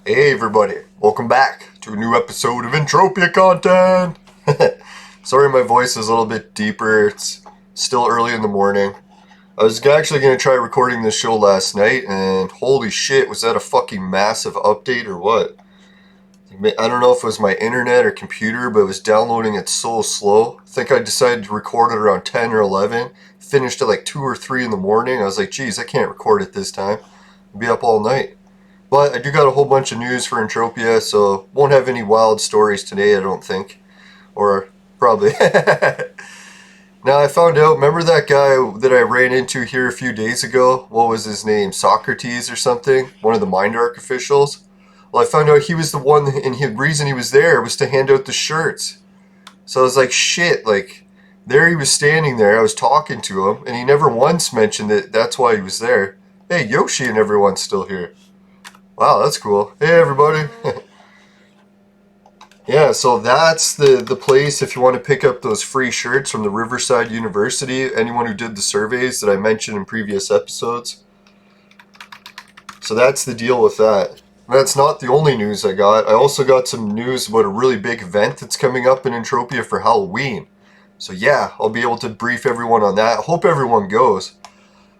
Hey everybody, welcome back to a new episode of Entropia content! Sorry my voice is a little bit deeper, it's still early in the morning. I was actually going to try recording this show last night, and holy shit, was that a fucking massive update or what? I don't know if it was my internet or computer, but it was downloading it so slow. I think I decided to record it around 10 or 11, finished at like 2 or 3 in the morning. I was like, geez, I can't record it this time. I'll be up all night. But I do got a whole bunch of news for Entropia, so won't have any wild stories today, I don't think. Or probably. Now I found out, remember that guy that I ran into here a few days ago? What was his name? Socrates or something? One of the MindArk officials? Well, I found out he was the one, and the reason he was there was to hand out the shirts. So I was like, shit, like, there he was standing there, I was talking to him, and he never once mentioned that that's why he was there. Hey, Yoshi and everyone's still here. Wow, that's cool. Hey, everybody. Yeah, so that's the place if you want to pick up those free shirts from the Riverside University, anyone who did the surveys that I mentioned in previous episodes. So that's the deal with that. That's not the only news I got. I also got some news about a really big event that's coming up in Entropia for Halloween. So yeah, I'll be able to brief everyone on that. I hope everyone goes.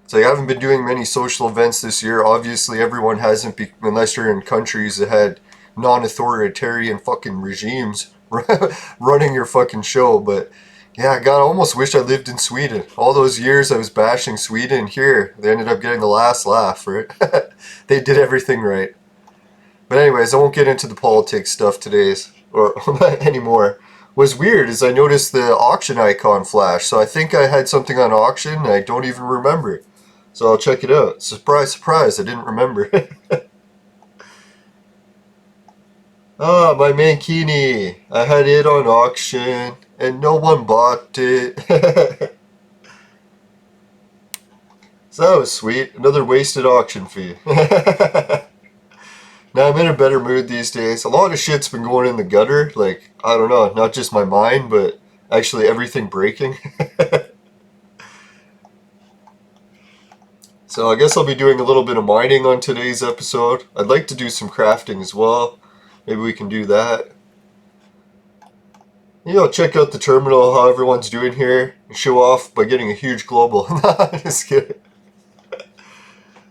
So I haven't been doing many social events this year. Obviously, everyone hasn't, unless you're in countries that had non-authoritarian fucking regimes running your fucking show. But yeah, God, I almost wish I lived in Sweden. All those years I was bashing Sweden, and here they ended up getting the last laugh, right? They did everything right. But anyways, I won't get into the politics stuff today's or anymore. What's weird is I noticed the auction icon flash, so I think I had something on auction and I don't even remember. So I'll check it out. Surprise, surprise, I didn't remember. Ah, my mankini. I had it on auction and no one bought it. So that was sweet. Another wasted auction fee. Now I'm in a better mood these days. A lot of shit's been going in the gutter. Like, I don't know, not just my mind, but actually everything breaking. So I guess I'll be doing a little bit of mining on today's episode. I'd like to do some crafting as well. Maybe we can do that. You know, check out the terminal, how everyone's doing here, and show off by getting a huge global. Nah, just kidding.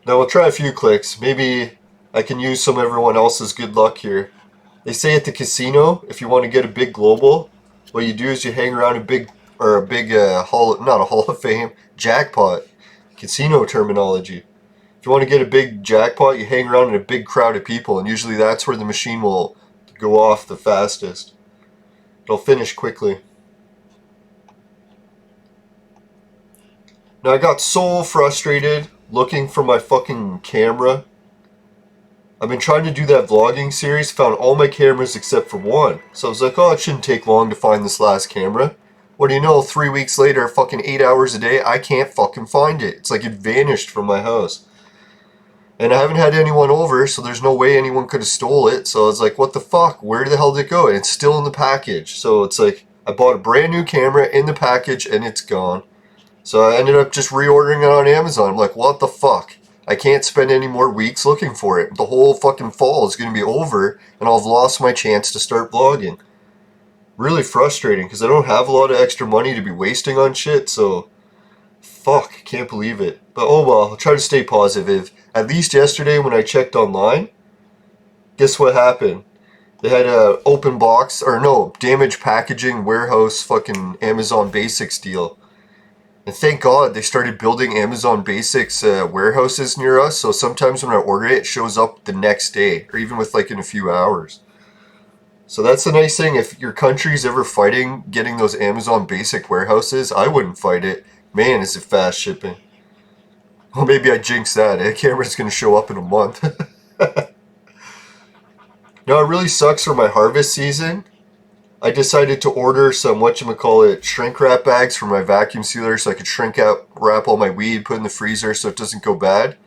Now we'll try a few clicks. Maybe I can use some of everyone else's good luck here. They say at the casino, if you want to get a big global, what you do is you hang around a big not a Hall of Fame, jackpot. Casino terminology. If you want to get a big jackpot, you hang around in a big crowd of people, and usually that's where the machine will go off the fastest. It'll finish quickly. Now I got so frustrated looking for my fucking camera. I've been trying to do that vlogging series, found all my cameras except for one. So I was like, oh, it shouldn't take long to find this last camera. What do you know, 3 weeks later, fucking 8 hours a day, I can't fucking find it. It's like it vanished from my house. And I haven't had anyone over, so there's no way anyone could have stole it. So I was like, what the fuck? Where the hell did it go? And it's still in the package. So it's like, I bought a brand new camera in the package and it's gone. So I ended up just reordering it on Amazon. I'm like, what the fuck? I can't spend any more weeks looking for it. The whole fucking fall is going to be over and I'll have lost my chance to start vlogging. Really frustrating because I don't have a lot of extra money to be wasting on shit, so fuck, can't believe it. But oh well, I'll try to stay positive. At least yesterday when I checked online, guess what happened? They had a open box, or no, damaged packaging warehouse fucking Amazon Basics deal. And thank God they started building Amazon Basics warehouses near us, so sometimes when I order it, it shows up the next day, or even with like in a few hours. So that's the nice thing, if your country's ever fighting getting those Amazon Basic warehouses, I wouldn't fight it. Man, is it fast shipping. Well, maybe I jinxed that, eh? Camera's gonna show up in a month. Now, it really sucks for my harvest season. I decided to order some, shrink wrap bags for my vacuum sealer so I could wrap all my weed, put in the freezer so it doesn't go bad.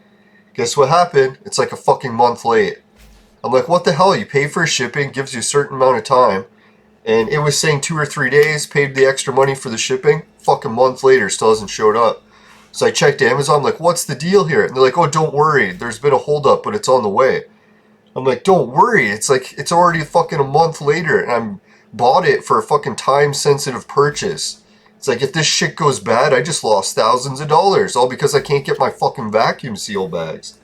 Guess what happened? It's like a fucking month late. I'm like, what the hell? You pay for shipping, gives you a certain amount of time, and it was saying 2 or 3 days, paid the extra money for the shipping, fucking month later, still hasn't showed up. So I checked Amazon, I'm like, what's the deal here? And they're like, oh, don't worry, there's been a holdup, but it's on the way. I'm like, don't worry. It's like, it's already fucking a month later and I'm bought it for a fucking time sensitive purchase. It's like, if this shit goes bad, I just lost thousands of dollars, all because I can't get my fucking vacuum seal bags.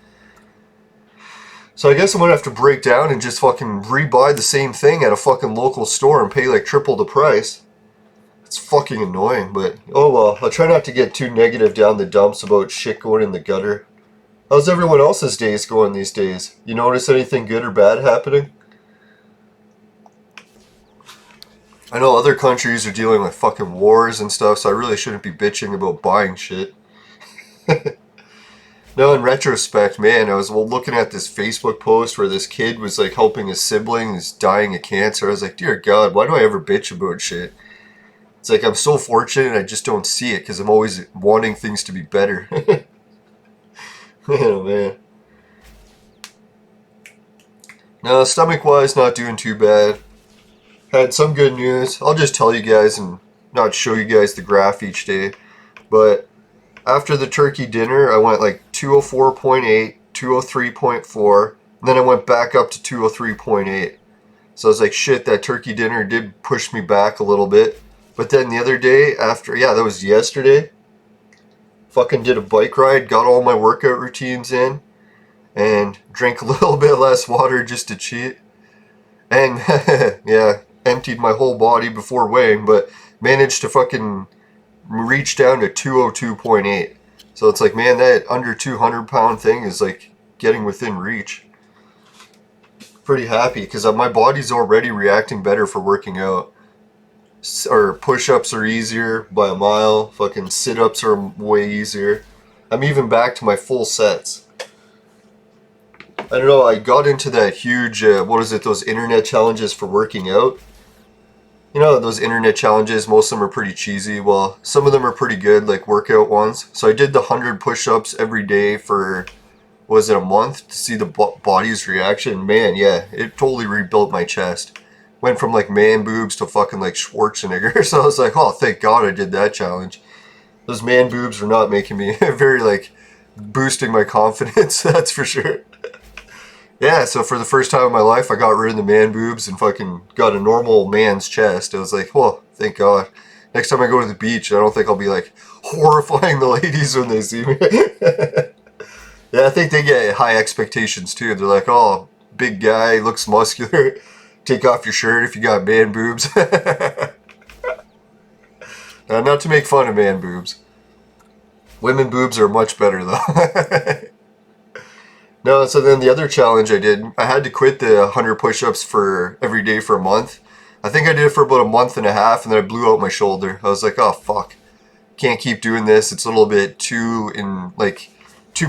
So I guess I'm gonna have to break down and just fucking rebuy the same thing at a fucking local store and pay like triple the price. It's fucking annoying, but oh well. I'll try not to get too negative down the dumps about shit going in the gutter. How's everyone else's days going these days? You notice anything good or bad happening? I know other countries are dealing with fucking wars and stuff, so I really shouldn't be bitching about buying shit. No, in retrospect, man, I was looking at this Facebook post where this kid was like helping his sibling who's dying of cancer. I was like, dear God, why do I ever bitch about shit? It's like I'm so fortunate I just don't see it because I'm always wanting things to be better. Oh man. No, stomach-wise, not doing too bad. Had some good news. I'll just tell you guys and not show you guys the graph each day. But after the turkey dinner, I went like 204.8, 203.4, and then I went back up to 203.8. So I was like, shit, that turkey dinner did push me back a little bit. But then the other day, after, yeah, that was yesterday, fucking did a bike ride, got all my workout routines in, and drank a little bit less water just to cheat. And, yeah, emptied my whole body before weighing, but managed to fucking reach down to 202.8. So it's like, man, that under 200 pound thing is like getting within reach. Pretty happy because my body's already reacting better for working out. Or push-ups are easier by a mile. Fucking sit-ups are way easier. I'm even back to my full sets. I don't know, I got into that huge, those internet challenges for working out. You know, those internet challenges, most of them are pretty cheesy. Well, some of them are pretty good, like workout ones. So I did the 100 push-ups every day for, was it a month, to see the body's reaction. Man, yeah, it totally rebuilt my chest. Went from like man boobs to fucking like Schwarzenegger. So I was like, oh, thank God I did that challenge. Those man boobs were not making me very like boosting my confidence, that's for sure. Yeah, so for the first time in my life, I got rid of the man boobs and fucking got a normal man's chest. I was like, well, thank God. Next time I go to the beach, I don't think I'll be like horrifying the ladies when they see me. Yeah, I think they get high expectations too. They're like, oh, big guy, looks muscular. Take off your shirt if you got man boobs. Not to make fun of man boobs. Women boobs are much better though. No, so then the other challenge I did, I had to quit the 100 push-ups for every day for a month. I think I did it for about a month and a half, and then I blew out my shoulder. I was like, oh fuck, can't keep doing this. It's a little bit too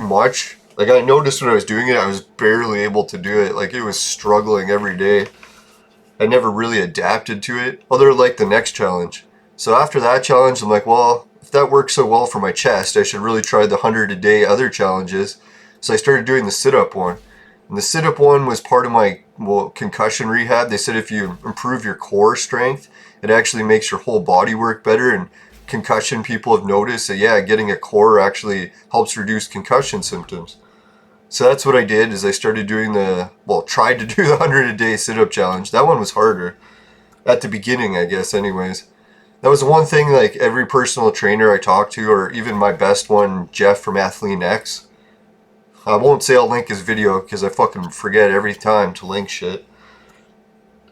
much. Like I noticed when I was doing it, I was barely able to do it. Like it was struggling every day. I never really adapted to it, other like the next challenge. So after that challenge, I'm like, well, if that works so well for my chest, I should really try the 100 a day other challenges. So I started doing the sit-up one. And the sit-up one was part of my concussion rehab. They said if you improve your core strength, it actually makes your whole body work better. And concussion people have noticed that, yeah, getting a core actually helps reduce concussion symptoms. So that's what I did, is I started doing tried to do the 100 a day sit-up challenge. That one was harder. At the beginning, I guess, anyways. That was one thing, like, every personal trainer I talked to, or even my best one, Jeff from Athlean X, I won't say I'll link his video because I fucking forget every time to link shit.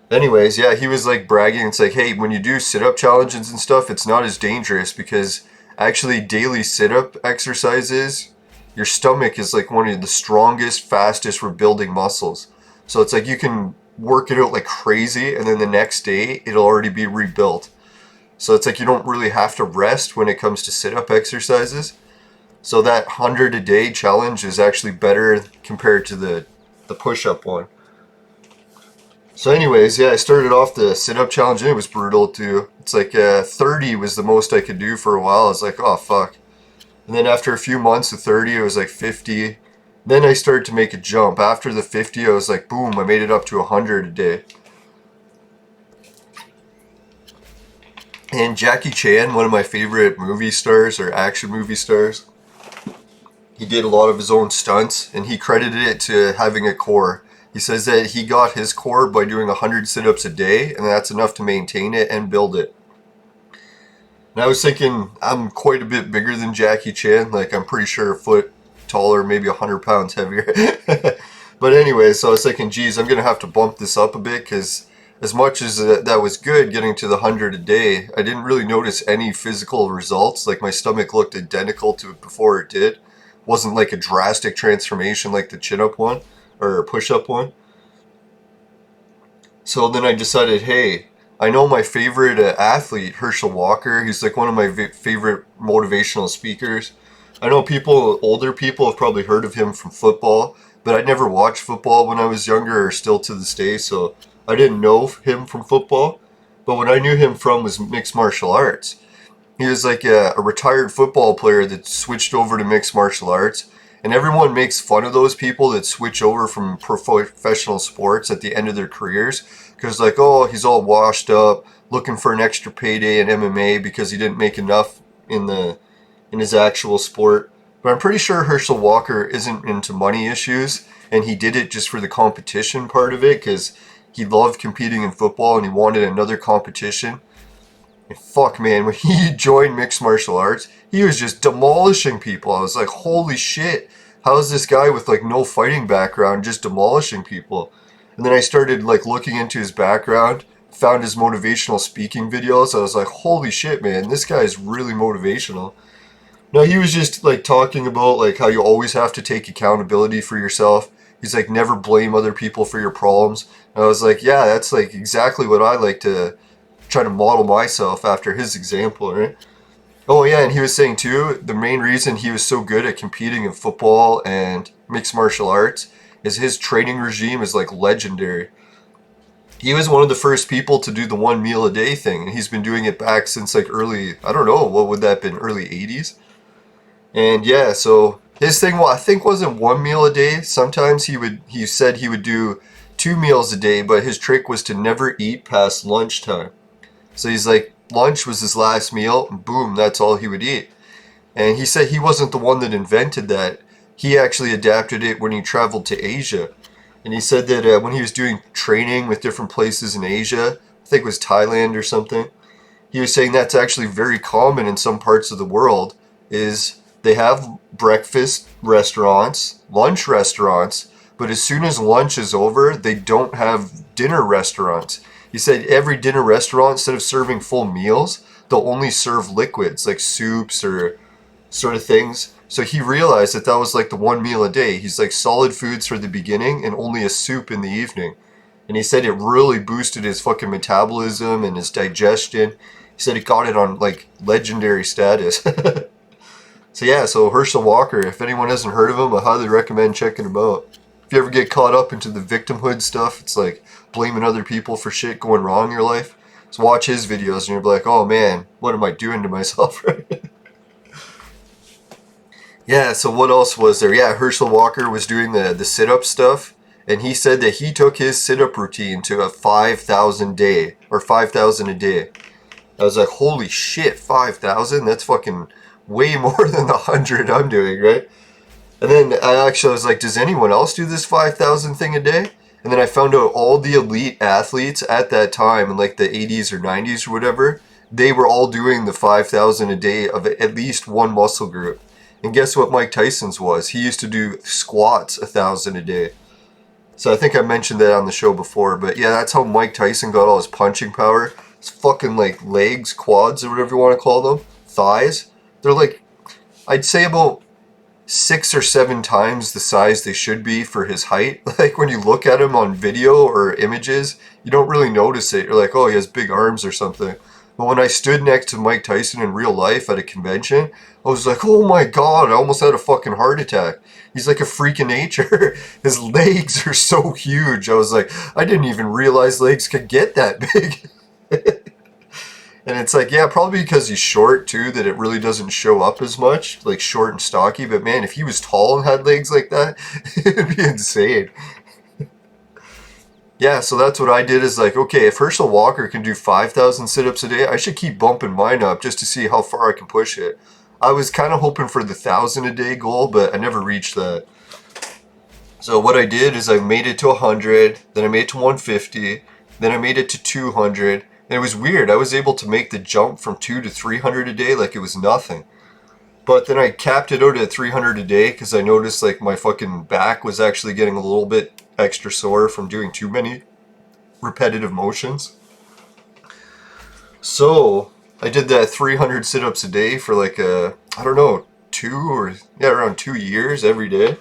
Anyways, yeah, he was like bragging. It's like, hey, when you do sit-up challenges and stuff, it's not as dangerous because actually daily sit-up exercises, your stomach is like one of the strongest, fastest rebuilding muscles. So it's like you can work it out like crazy and then the next day it'll already be rebuilt. So it's like you don't really have to rest when it comes to sit-up exercises. So that 100 a day challenge is actually better compared to the push-up one. So anyways, yeah, I started off the sit-up challenge and it was brutal too. It's like 30 was the most I could do for a while. I was like, oh fuck. And then after a few months of 30, it was like 50. Then I started to make a jump. After the 50, I was like, boom, I made it up to 100 a day. And Jackie Chan, one of my favorite movie stars or action movie stars, he did a lot of his own stunts and he credited it to having a core. He says that he got his core by doing 100 sit-ups a day, and that's enough to maintain it and build it. And I was thinking, I'm quite a bit bigger than Jackie Chan. Like, I'm pretty sure a foot taller, maybe 100 pounds heavier. But anyway, so I was thinking, geez, I'm going to have to bump this up a bit, because as much as that was good, getting to the 100 a day, I didn't really notice any physical results. Like, my stomach looked identical to before it did. Wasn't like a drastic transformation like the chin-up one, or push-up one. So then I decided, hey, I know my favorite athlete, Herschel Walker. He's like one of my favorite motivational speakers. I know older people have probably heard of him from football, but I never watched football when I was younger, or still to this day, so I didn't know him from football. But what I knew him from was mixed martial arts. He was like a retired football player that switched over to mixed martial arts. And everyone makes fun of those people that switch over from professional sports at the end of their careers. Because like, oh, he's all washed up, looking for an extra payday in MMA because he didn't make enough in his actual sport. But I'm pretty sure Herschel Walker isn't into money issues. And he did it just for the competition part of it. Because he loved competing in football and he wanted another competition. And fuck, man, when he joined mixed martial arts, he was just demolishing people. I was like, holy shit, how is this guy with like no fighting background just demolishing people? And then I started like looking into his background, found his motivational speaking videos. I was like, holy shit, man, this guy is really motivational. No, he was just like talking about like how you always have to take accountability for yourself. He's like, never blame other people for your problems. And I was like, yeah, that's like exactly what I like to try to model myself after his example, right? Oh yeah, and he was saying too, the main reason he was so good at competing in football and mixed martial arts is his training regime is like legendary. He was one of the first people to do the 1 meal a day thing, and he's been doing it back since like early, I don't know, what would that have been, early 80s? And yeah, so his thing, well, I think wasn't 1 meal a day. Sometimes he said he would do 2 meals a day, but his trick was to never eat past lunchtime. So he's like, lunch was his last meal, and boom, that's all he would eat. And he said he wasn't the one that invented that. He actually adapted it when he traveled to Asia. And he said that when he was doing training with different places in Asia, I think it was Thailand or something, he was saying that's actually very common in some parts of the world, is they have breakfast restaurants, lunch restaurants, but as soon as lunch is over, they don't have dinner restaurants. He said every dinner restaurant, instead of serving full meals, they'll only serve liquids like soups or sort of things. So he realized that was like the 1 meal a day. He's like solid foods for the beginning and only a soup in the evening. And he said it really boosted his fucking metabolism and his digestion. He said it got it on like legendary status. So yeah, so Herschel Walker, if anyone hasn't heard of him, I highly recommend checking him out. If you ever get caught up into the victimhood stuff, it's like blaming other people for shit going wrong in your life, just watch his videos and you'll be like, oh man, what am I doing to myself? Yeah, so what else was there? Yeah, Herschel Walker was doing the sit-up stuff, and he said that he took his sit-up routine to a 5,000 day, or 5,000 a day. I was like, holy shit, 5,000? That's fucking way more than the 100 I'm doing, right? And then I was like, does anyone else do this 5,000 thing a day? And then I found out all the elite athletes at that time, in like the 80s or 90s or whatever, they were all doing the 5,000 a day of at least one muscle group. And guess what Mike Tyson's was? He used to do squats 1,000 a day. So I think I mentioned that on the show before, but yeah, that's how Mike Tyson got all his punching power. His fucking like legs, quads, or whatever you want to call them, thighs. They're like, I'd say about 6 or 7 times the size they should be for his height. Like when you look at him on video or images, you don't really notice it. You're like, oh, he has big arms or something. But when I stood next to Mike Tyson in real life at a convention, I was like, oh my god, I almost had a fucking heart attack. He's like a freak of nature. His legs are so huge. I was like, I didn't even realize legs could get that big. And it's like, yeah, probably because he's short too, that it really doesn't show up as much, like short and stocky. But man, if he was tall and had legs like that, it'd be insane. Yeah, so that's what I did, is like, okay, if Herschel Walker can do 5,000 sit-ups a day, I should keep bumping mine up just to see how far I can push it. I was kind of hoping for the 1,000 a day goal, but I never reached that. So what I did is I made it to 100, then I made it to 150, then I made it to 200, and it was weird. I was able to make the jump from 2 to 300 a day like it was nothing. But then I capped it out at 300 a day because I noticed like my fucking back was actually getting a little bit extra sore from doing too many repetitive motions. So I did that 300 sit-ups a day for like I don't know, around 2 years every day.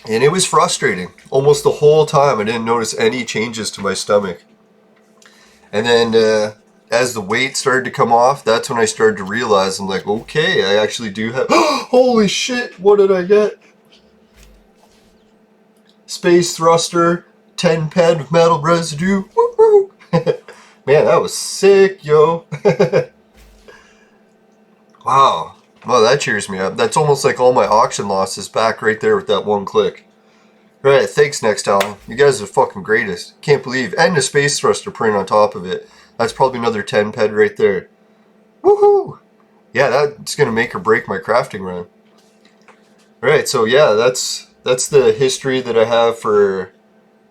And it was frustrating. Almost the whole time I didn't notice any changes to my stomach. And then as the weight started to come off, that's when I started to realize, I'm like, okay, I actually do have... Holy shit, what did I get? Space thruster, 10 ped of metal residue. Woo-hoo. Man, that was sick, yo. Wow. Well, that cheers me up. That's almost like all my auction losses back right there with that one click. Alright, thanks Next Alan. You guys are the fucking greatest. Can't believe. And a space thruster print on top of it. That's probably another 10 ped right there. Woohoo! Yeah, that's gonna make or break my crafting run. Alright, so yeah, that's the history that I have for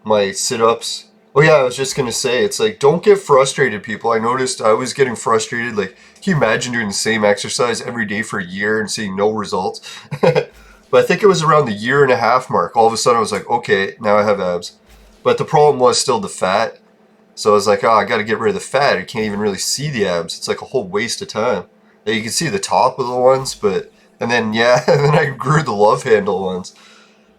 my sit-ups. Oh yeah, I was just gonna say, it's like, don't get frustrated, people. I noticed I was getting frustrated. Like, can you imagine doing the same exercise every day for a year and seeing no results? But I think it was around the 1.5 year mark. All of a sudden I was like, okay, now I have abs. But the problem was still the fat. So I was like, oh, I gotta get rid of the fat. I can't even really see the abs. It's like a whole waste of time. You can see the top of the ones, but... And then, yeah, and then I grew the love handle ones.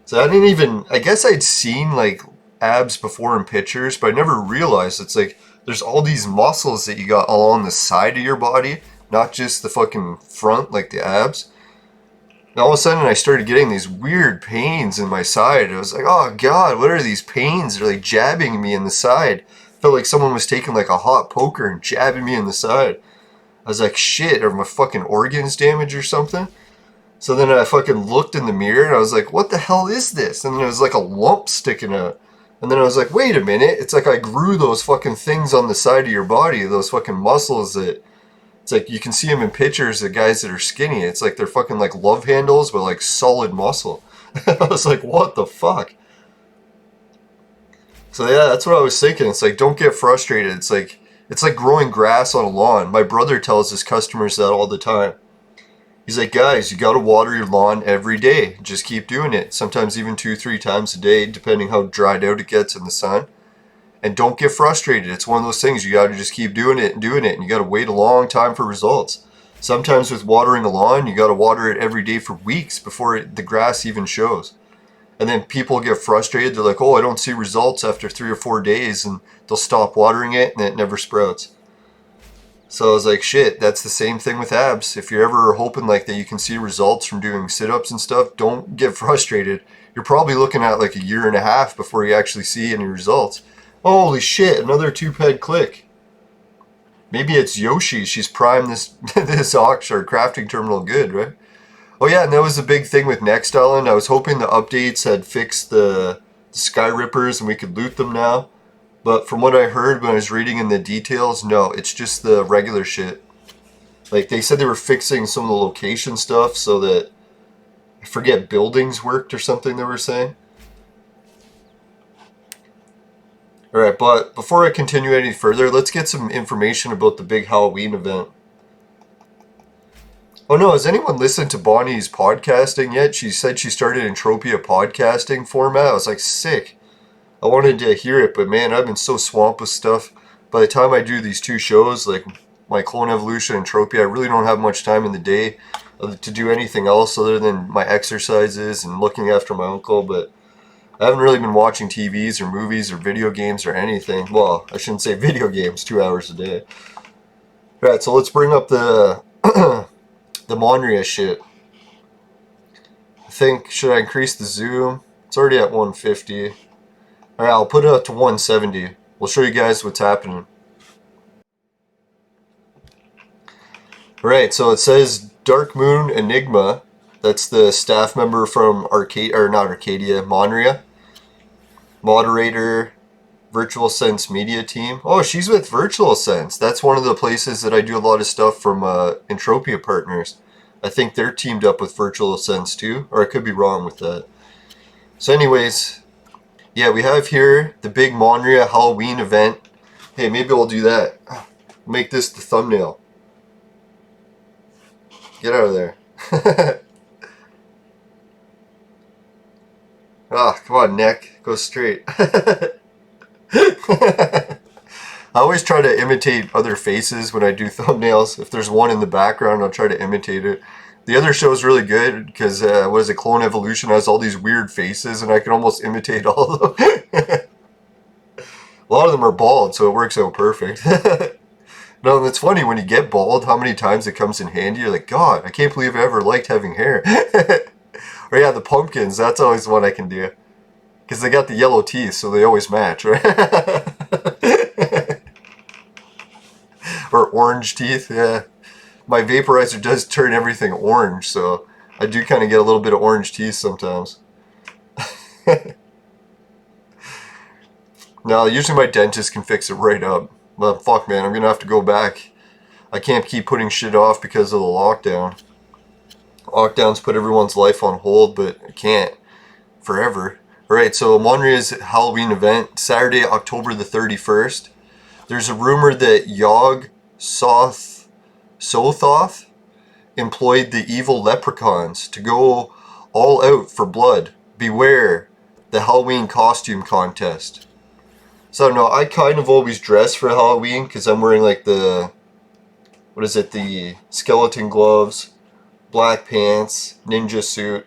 So I didn't even... I guess I'd seen, like, abs before in pictures, but I never realized it's like, there's all these muscles that you got along the side of your body, not just the fucking front, like the abs. And all of a sudden I started getting these weird pains in my side. I was like, oh god, what are these pains? They're like jabbing me in the side. Felt like someone was taking like a hot poker and jabbing me in the side. I was like, shit, are my fucking organs damaged or something? So then I fucking looked in the mirror and I was like, what the hell is this? And then it was like a lump sticking out. And then I was like, wait a minute, it's like I grew those fucking things on the side of your body, those fucking muscles that... It's like you can see them in pictures of guys that are skinny. It's like they're fucking like love handles with like solid muscle. I was like, what the fuck? So yeah, that's what I was thinking. It's like, don't get frustrated. It's like growing grass on a lawn. My brother tells his customers that all the time. He's like, guys, you gotta water your lawn every day. Just keep doing it. Sometimes even 2-3 times a day, depending how dried out it gets in the sun. And don't get frustrated. It's one of those things you got to just keep doing it, and you got to wait a long time for results. Sometimes with watering a lawn, you got to water it every day for weeks before the grass even shows. And then people get frustrated. They're like, oh, I don't see results after 3 or 4 days, and they'll stop watering it and it never sprouts. So I was like, shit, that's the same thing with abs. If you're ever hoping like that you can see results from doing sit-ups and stuff, don't get frustrated. You're probably looking at like 1.5 years before you actually see any results. Holy shit, another 2-ped click. Maybe it's Yoshi. She's primed this auction or crafting terminal good, right? Oh yeah, and that was the big thing with Next Island. I was hoping the updates had fixed the Sky Rippers and we could loot them now. But from what I heard when I was reading in the details, no, it's just the regular shit. Like, they said they were fixing some of the location stuff so that, I forget, buildings worked or something they were saying. Alright, but before I continue any further, let's get some information about the big Halloween event. Oh no, has anyone listened to Bonnie's podcasting yet? She said she started Entropia podcasting format. I was like, sick. I wanted to hear it, but man, I've been so swamped with stuff. By the time I do these 2 shows, like my Clone Evolution and Entropia, I really don't have much time in the day to do anything else other than my exercises and looking after my uncle, but I haven't really been watching TVs or movies or video games or anything. Well, I shouldn't say video games 2 hours a day. Alright, so let's bring up the the Monria shit. I think, should I increase the zoom? It's already at 150. Alright, I'll put it up to 170. We'll show you guys what's happening. Alright, so it says Dark Moon Enigma. That's the staff member from Monria. Moderator, Virtual Sense Media Team. Oh, she's with Virtual Sense. That's one of the places that I do a lot of stuff from Entropia Partners. I think they're teamed up with Virtual Sense too, or I could be wrong with that. So anyways, yeah, we have here the big Monria Halloween event. Hey, maybe I'll do that. Make this the thumbnail. Get out of there. Ah, come on, neck. Go straight. I always try to imitate other faces when I do thumbnails. If there's one in the background, I'll try to imitate it. The other show is really good because, what is it, Clone Evolution has all these weird faces and I can almost imitate all of them. A lot of them are bald, so it works out perfect. No, and it's funny when you get bald, how many times it comes in handy. You're like, God, I can't believe I ever liked having hair. Or yeah, the pumpkins, that's always one I can do. Because they got the yellow teeth, so they always match, right? Or orange teeth, yeah. My vaporizer does turn everything orange, so I do kind of get a little bit of orange teeth sometimes. No, usually my dentist can fix it right up. But fuck, man, I'm gonna have to go back. I can't keep putting shit off because of the lockdown. Lockdowns put everyone's life on hold, but I can't forever. Alright, so Monria's Halloween event, Saturday, October the 31st. There's a rumor that Yog Sothoth employed the evil leprechauns to go all out for blood. Beware the Halloween costume contest. So I don't know, I kind of always dress for Halloween because I'm wearing like the, what is it, the skeleton gloves, black pants, ninja suit.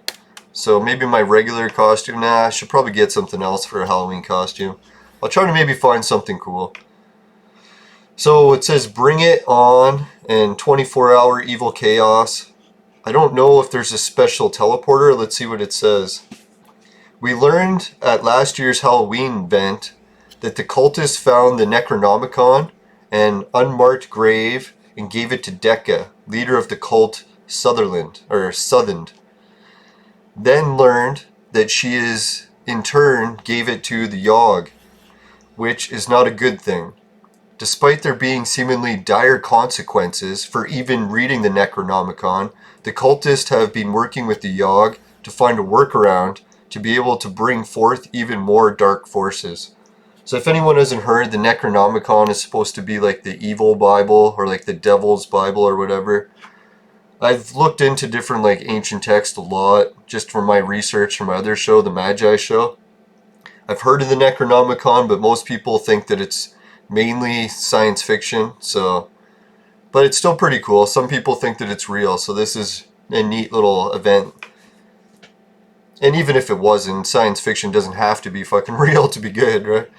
So maybe my regular costume, nah, I should probably get something else for a Halloween costume. I'll try to maybe find something cool. So it says bring it on and 24-hour evil chaos. I don't know if there's a special teleporter. Let's see what it says. We learned at last year's Halloween event that the cultists found the Necronomicon, an unmarked grave, and gave it to Decca, leader of the cult Southern. Then learned that she in turn gave it to the Yog, which is not a good thing. Despite there being seemingly dire consequences for even reading the Necronomicon, the cultists have been working with the Yog to find a workaround to be able to bring forth even more dark forces. So if anyone hasn't heard, the Necronomicon is supposed to be like the evil Bible or like the devil's Bible or whatever. I've looked into different like ancient texts a lot just from my research from my other show, the Magi show. I've heard of the Necronomicon, but most people think that it's mainly science fiction, so, but it's still pretty cool. Some people think that it's real, so this is a neat little event. And even if it wasn't, science fiction doesn't have to be fucking real to be good, right?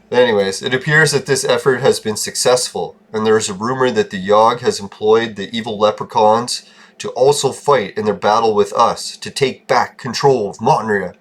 Anyways, it appears that this effort has been successful, and there is a rumor that the Yog has employed the evil leprechauns to also fight in their battle with us to take back control of Monria.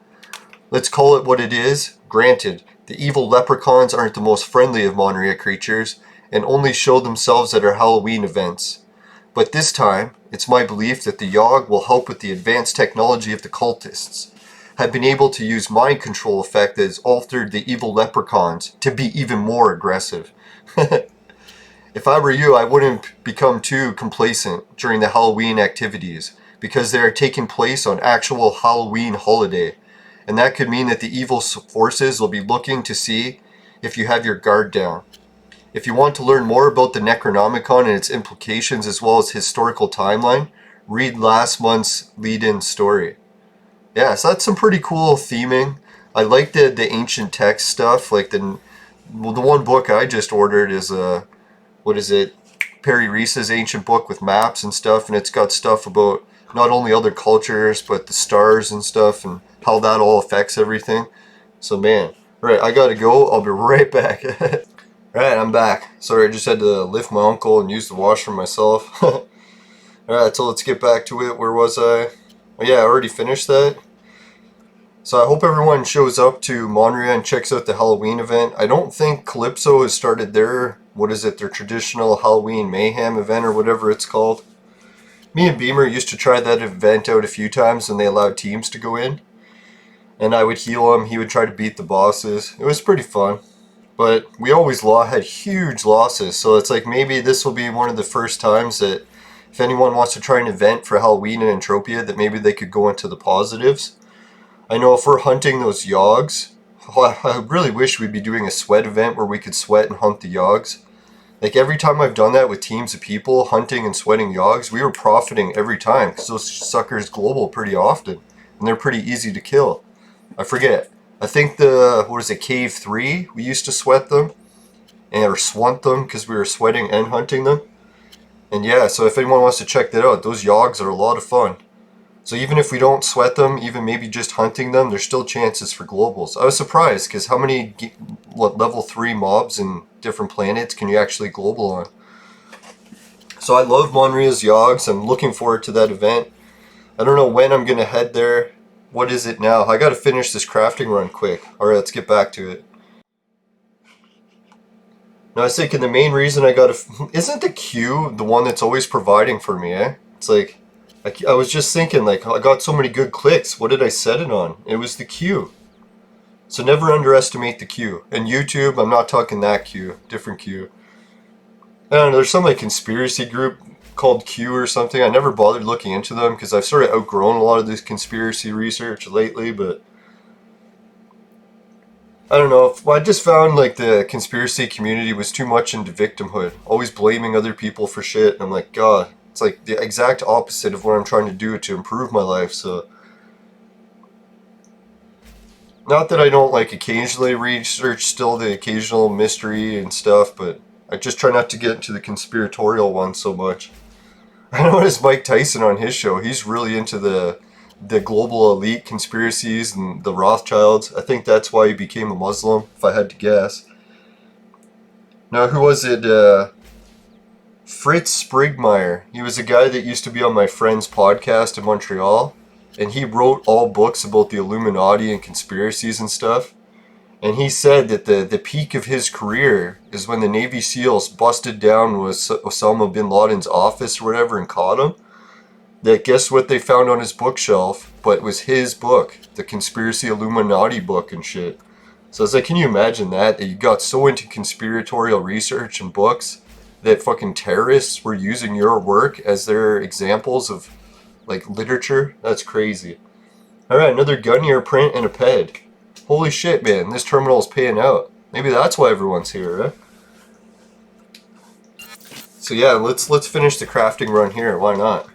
Let's call it what it is. Granted, the evil leprechauns aren't the most friendly of Monria creatures, and only show themselves at our Halloween events. But this time, it's my belief that the Yog will help with the advanced technology of the cultists, have been able to use mind control effect that has altered the evil leprechauns to be even more aggressive. If I were you, I wouldn't become too complacent during the Halloween activities, because they are taking place on actual Halloween holiday, and that could mean that the evil forces will be looking to see if you have your guard down. If you want to learn more about the Necronomicon and its implications as well as historical timeline, read last month's lead-in story. Yeah, so that's some pretty cool theming. I like the ancient text stuff. Like the one book I just ordered is what is it? Perry Reese's ancient book with maps and stuff, and it's got stuff about not only other cultures but the stars and stuff and how that all affects everything. So man, right, I gotta go. I'll be right back. Alright, I'm back. Sorry, I just had to lift my uncle and use the washroom myself. Alright, so let's get back to it. Where was I? Oh yeah, I already finished that. So I hope everyone shows up to Monria and checks out the Halloween event. I don't think Calypso has started their, their traditional Halloween Mayhem event or whatever it's called. Me and Beamer used to try that event out a few times and they allowed teams to go in. And I would heal him, he would try to beat the bosses. It was pretty fun. But we always had huge losses, so it's like maybe this will be one of the first times that if anyone wants to try an event for Halloween in Entropia, that maybe they could go into the positives. I know if we're hunting those yogs, I really wish we'd be doing a sweat event where we could sweat and hunt the yogs. Like every time I've done that with teams of people, hunting and sweating yogs, we were profiting every time because those suckers global pretty often. And they're pretty easy to kill. I forget. I think Cave 3, we used to sweat them. Or swant them because we were sweating and hunting them. And yeah, so if anyone wants to check that out, those yogs are a lot of fun. So even if we don't sweat them, even maybe just hunting them, there's still chances for globals. I was surprised because how many level 3 mobs in different planets can you actually global on? So I love Monria's yogs. I'm looking forward to that event. I don't know when I'm going to head there. What is it now? I got to finish this crafting run quick. Alright, let's get back to it. Now I was thinking the main reason I got to... Isn't the queue the one that's always providing for me, eh? It's like... I was just thinking, like, I got so many good clicks. What did I set it on? It was the queue. So never underestimate the queue. And YouTube, I'm not talking that queue. Different queue. I don't know, there's some like conspiracy group called Q or something. I never bothered looking into them because I've sort of outgrown a lot of this conspiracy research lately, but... I don't know, I just found like the conspiracy community was too much into victimhood. Always blaming other people for shit. And I'm like, God... It's like the exact opposite of what I'm trying to do to improve my life, so... Not that I don't like occasionally research still the occasional mystery and stuff, but I just try not to get into the conspiratorial one so much. I noticed Mike Tyson on his show, he's really into the global elite conspiracies and the Rothschilds. I think that's why he became a Muslim, if I had to guess. Now, who was it? Fritz Sprigmeyer. He was a guy that used to be on my friend's podcast in Montreal, and he wrote all books about the Illuminati and conspiracies and stuff. And he said that the peak of his career is when the Navy SEALs busted down Osama bin Laden's office or whatever and caught him. That guess what they found on his bookshelf, but it was his book, the Conspiracy Illuminati book and shit. So I was like, can you imagine that you got so into conspiratorial research and books that fucking terrorists were using your work as their examples of, like, literature? That's crazy. Alright, another Gunnier print and a ped. Holy shit, man, this terminal is paying out. Maybe that's why everyone's here, eh? So yeah, let's finish the crafting run here, why not?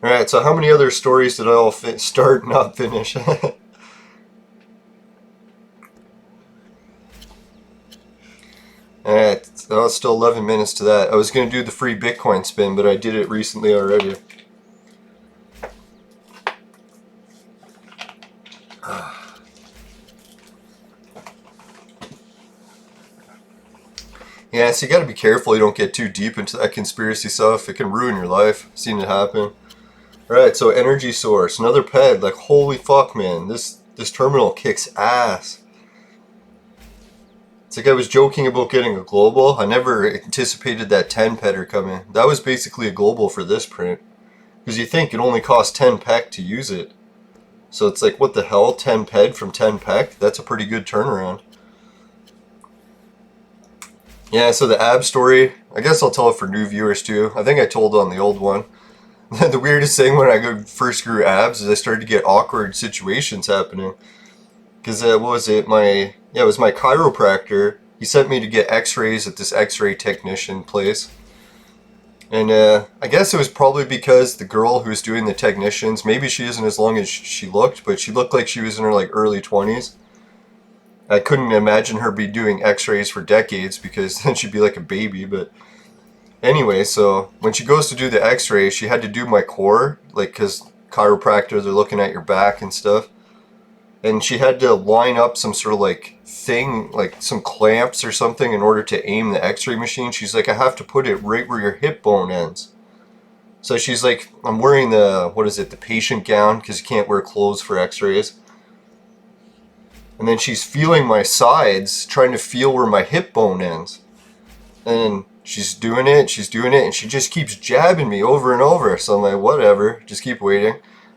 Alright, so how many other stories did I all start, not finish? Alright, so it's still 11 minutes to that. I was going to do the free Bitcoin spin, but I did it recently already. Yeah, so you gotta be careful you don't get too deep into that conspiracy stuff. It can ruin your life. I've seen it happen. Alright, so energy source. Another ped. Like, holy fuck, man. This terminal kicks ass. It's like I was joking about getting a global. I never anticipated that 10 pedder coming. That was basically a global for this print. Because you think it only costs 10 pec to use it. So it's like, what the hell? 10 ped from 10 pec? That's a pretty good turnaround. Yeah, so the ab story, I guess I'll tell it for new viewers too. I think I told on the old one. The weirdest thing when I first grew abs is I started to get awkward situations happening. Because what was it? It was my chiropractor. He sent me to get x-rays at this x-ray technician place. And I guess it was probably because the girl who was doing the technicians, maybe she isn't as long as she looked, but she looked like she was in her like early 20s. I couldn't imagine her be doing x-rays for decades because then she'd be like a baby, but anyway, so when she goes to do the x-ray, she had to do my core, like, because chiropractor, they're looking at your back and stuff. And she had to line up some sort of like thing, like some clamps or something in order to aim the x-ray machine. She's like, I have to put it right where your hip bone ends. So she's like, I'm wearing the patient gown, because you can't wear clothes for x-rays. And then she's feeling my sides, trying to feel where my hip bone ends. And she's doing it, and she just keeps jabbing me over and over. So I'm like, whatever, just keep waiting.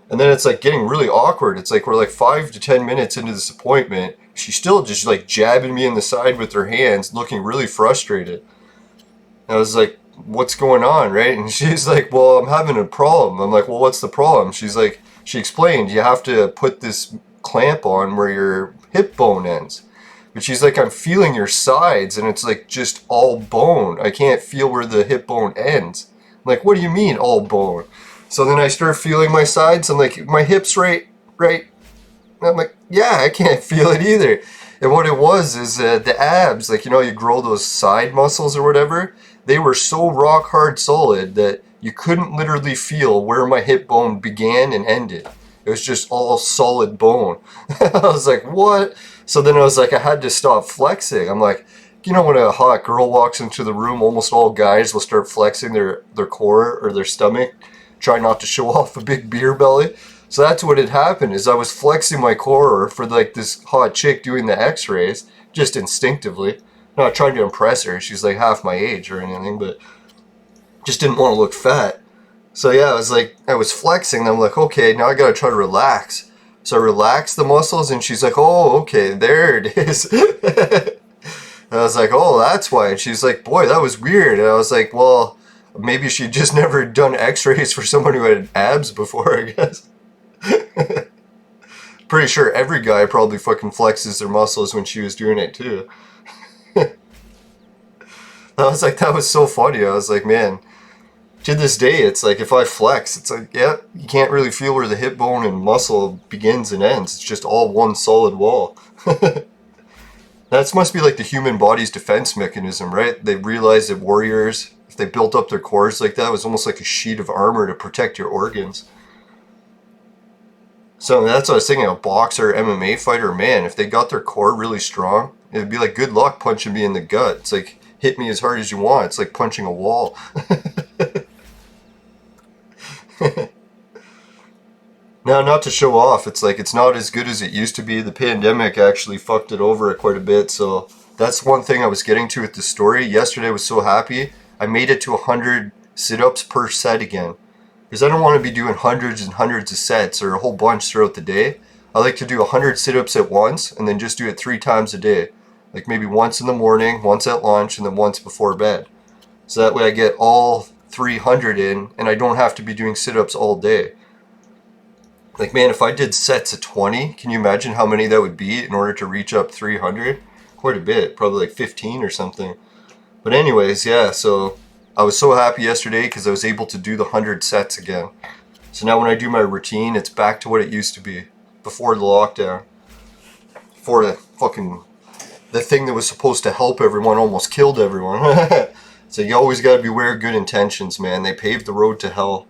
And then it's like getting really awkward. It's like we're like 5 to 10 minutes into this appointment. She's still just like jabbing me in the side with her hands, looking really frustrated. I was like, what's going on, right? And she's like, well, I'm having a problem. I'm like, well, what's the problem? She's like, she explained, you have to put this clamp on where your hip bone ends. But she's like, I'm feeling your sides, and it's like just all bone. I can't feel where the hip bone ends. I'm like, what do you mean all bone? So then I start feeling my sides. I'm like, my hip's right. And I'm like, yeah, I can't feel it either. And what it was is the abs, like, you know, you grow those side muscles or whatever. They were so rock hard solid that you couldn't literally feel where my hip bone began and ended. It was just all solid bone. I was like, what? So then I was like, I had to stop flexing. I'm like, you know, when a hot girl walks into the room, almost all guys will start flexing their core or their stomach, try not to show off a big beer belly. So that's what had happened, is I was flexing my core for like this hot chick doing the x-rays, just instinctively. Not trying to impress her, she's like half my age or anything, but just didn't want to look fat. So yeah, I was flexing, and I'm like, okay, now I gotta try to relax. So I relaxed the muscles, and she's like, oh, okay, there it is. And I was like, oh, that's why. And she's like, boy, that was weird. And I was like, well, maybe she'd just never done x-rays for someone who had abs before, I guess. Pretty sure every guy probably fucking flexes their muscles when she was doing it too. I was like, that was so funny. I was like, man, to this day, it's like if I flex, it's like, yeah, you can't really feel where the hip bone and muscle begins and ends. It's just all one solid wall. That must be like the human body's defense mechanism, right? They realized that warriors, if they built up their cores like that, it was almost like a sheet of armor to protect your organs. So that's what I was thinking, a boxer, MMA fighter, man, if they got their core really strong, it'd be like, good luck punching me in the gut. It's like, hit me as hard as you want. It's like punching a wall. Now, not to show off, it's like, it's not as good as it used to be. The pandemic actually fucked it over quite a bit. So that's one thing I was getting to with the story. Yesterday I was so happy. I made it to 100 sit-ups per set again. Because I don't want to be doing hundreds and hundreds of sets or a whole bunch throughout the day. I like to do 100 sit-ups at once and then just do it 3 times a day. Like maybe once in the morning, once at lunch, and then once before bed. So that way I get all 300 in, and I don't have to be doing sit-ups all day. Like, man, if I did sets of 20, can you imagine how many that would be in order to reach up 300? Quite a bit, probably like 15 or something. But anyways, yeah, so I was so happy yesterday because I was able to do the 100 sets again. So now when I do my routine, it's back to what it used to be before the lockdown. Before the thing that was supposed to help everyone almost killed everyone. So you always got to beware of good intentions, man. They paved the road to hell.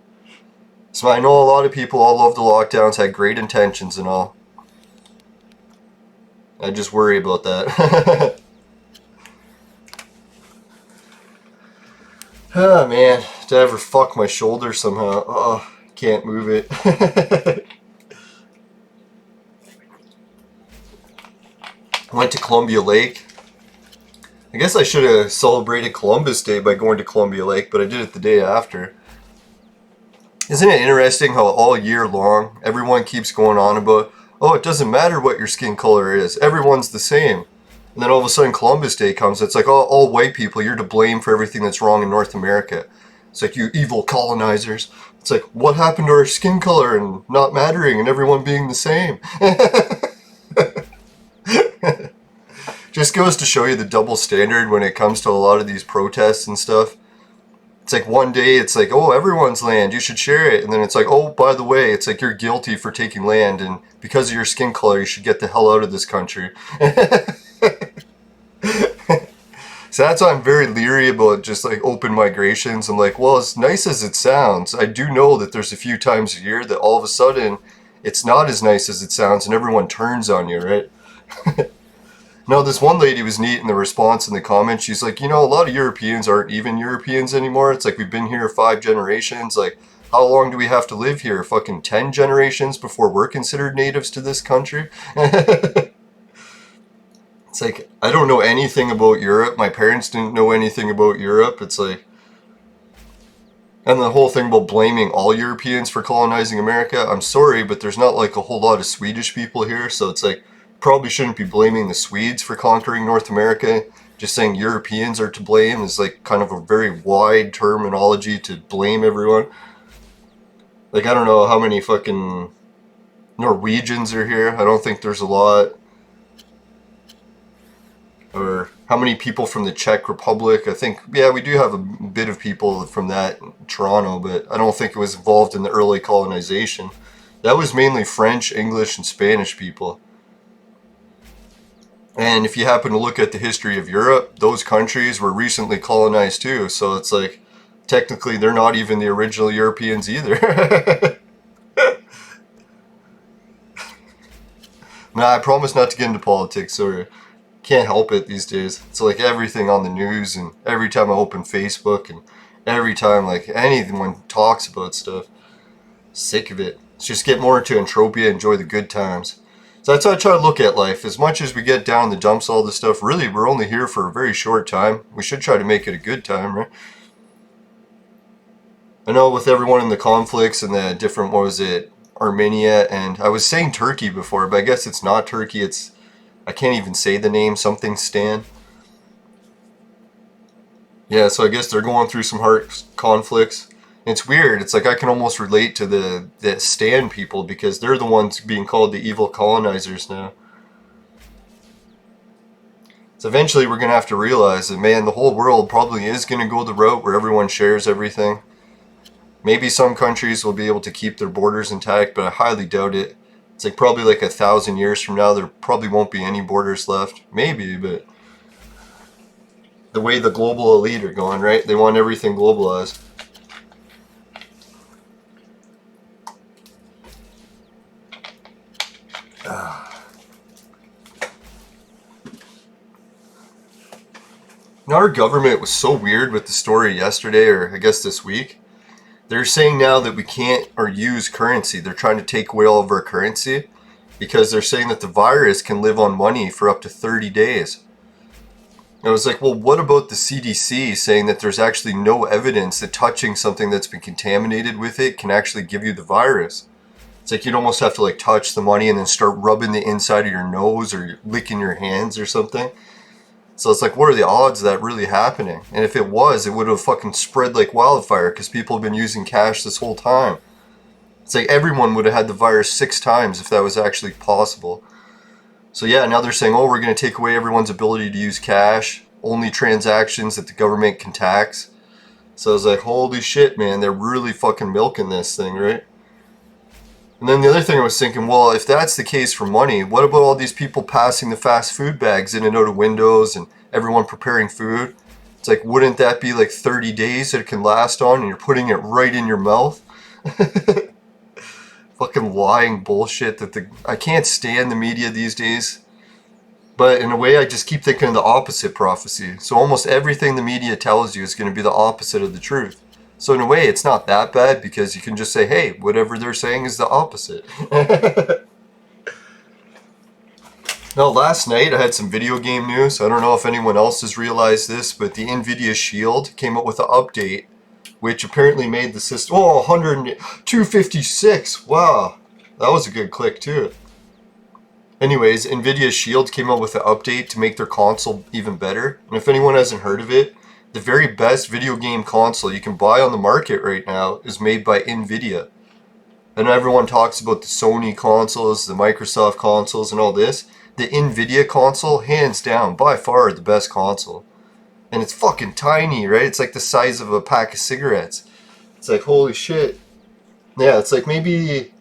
So I know a lot of people all love the lockdowns, had great intentions and all. I just worry about that. Oh man, did I ever fuck my shoulder somehow? Oh, can't move it. Went to Columbia Lake. I guess I should have celebrated Columbus Day by going to Columbia Lake, but I did it the day after. Isn't it interesting how all year long everyone keeps going on about, oh, it doesn't matter what your skin color is, everyone's the same. And then all of a sudden Columbus Day comes, it's like, oh, all white people, you're to blame for everything that's wrong in North America. It's like, you evil colonizers. It's like, what happened to our skin color and not mattering and everyone being the same? Just goes to show you the double standard when it comes to a lot of these protests and stuff. It's like one day it's like, oh, everyone's land, you should share it. And then it's like, oh, by the way, it's like you're guilty for taking land, and because of your skin color, you should get the hell out of this country. So that's why I'm very leery about just like open migrations. I'm like, well, as nice as it sounds, I do know that there's a few times a year that all of a sudden it's not as nice as it sounds and everyone turns on you, right? No, this one lady was neat in the response in the comments. She's like, you know, a lot of Europeans aren't even Europeans anymore. It's like we've been here 5 generations. Like, how long do we have to live here? Fucking 10 generations before we're considered natives to this country? It's like, I don't know anything about Europe. My parents didn't know anything about Europe. It's like, and the whole thing about blaming all Europeans for colonizing America. I'm sorry, but there's not like a whole lot of Swedish people here. So it's like, probably shouldn't be blaming the Swedes for conquering North America. just saying Europeans are to blame is like kind of a very wide terminology to blame everyone. Like, I don't know how many fucking Norwegians are here. I don't think there's a lot. Or how many people from the Czech Republic? I think, yeah, we do have a bit of people from that in Toronto, but I don't think it was involved in the early colonization. That was mainly French, English, and Spanish people. And if you happen to look at the history of Europe, those countries were recently colonized too. So it's like, technically, they're not even the original Europeans either. Nah, I promise not to get into politics, sorry. Can't help it these days. It's like everything on the news, and every time I open Facebook, and every time like anyone talks about stuff. Sick of it. Let's just get more into Entropia, enjoy the good times. So that's how I try to look at life. As much as we get down in the dumps, all this stuff, really, we're only here for a very short time. We should try to make it a good time, right? I know with everyone in the conflicts and the different, what was it, Armenia, and I was saying Turkey before, but I guess it's not Turkey, it's, I can't even say the name, something Stan. Yeah, so I guess they're going through some hard conflicts. It's weird. It's like I can almost relate to the Stan people because they're the ones being called the evil colonizers now. So eventually we're going to have to realize that, man, the whole world probably is going to go the route where everyone shares everything. Maybe some countries will be able to keep their borders intact, but I highly doubt it. It's like probably like 1,000 years from now, there probably won't be any borders left. Maybe, but the way the global elite are going, right? They want everything globalized. Now, our government was so weird with the story yesterday, or I guess this week. They're saying now that we can't or use currency. They're trying to take away all of our currency because they're saying that the virus can live on money for up to 30 days. And I was like, well, what about the CDC saying that there's actually no evidence that touching something that's been contaminated with it can actually give you the virus? It's like you'd almost have to like touch the money and then start rubbing the inside of your nose or licking your hands or something. So it's like, what are the odds of that really happening? And if it was, it would have fucking spread like wildfire because people have been using cash this whole time. It's like everyone would have had the virus 6 times if that was actually possible. So yeah, now they're saying, oh, we're going to take away everyone's ability to use cash, only transactions that the government can tax. So I was like, holy shit, man, they're really fucking milking this thing, right? And then the other thing I was thinking, well, if that's the case for money, what about all these people passing the fast food bags in and out of windows and everyone preparing food? It's like, wouldn't that be like 30 days that it can last on and you're putting it right in your mouth? Fucking lying bullshit that I can't stand the media these days. But in a way, I just keep thinking of the opposite prophecy. So almost everything the media tells you is going to be the opposite of the truth. So in a way, it's not that bad because you can just say, hey, whatever they're saying is the opposite. Now, last night I had some video game news. I don't know if anyone else has realized this, but the NVIDIA Shield came up with an update, which apparently made the system, 256. Wow, that was a good click too. Anyways, NVIDIA Shield came out with an update to make their console even better. And if anyone hasn't heard of it, the very best video game console you can buy on the market right now is made by NVIDIA. And everyone talks about the Sony consoles, the Microsoft consoles, and all this. The NVIDIA console, hands down, by far the best console. And it's fucking tiny, right? It's like the size of a pack of cigarettes. It's like, holy shit. Yeah, it's like maybe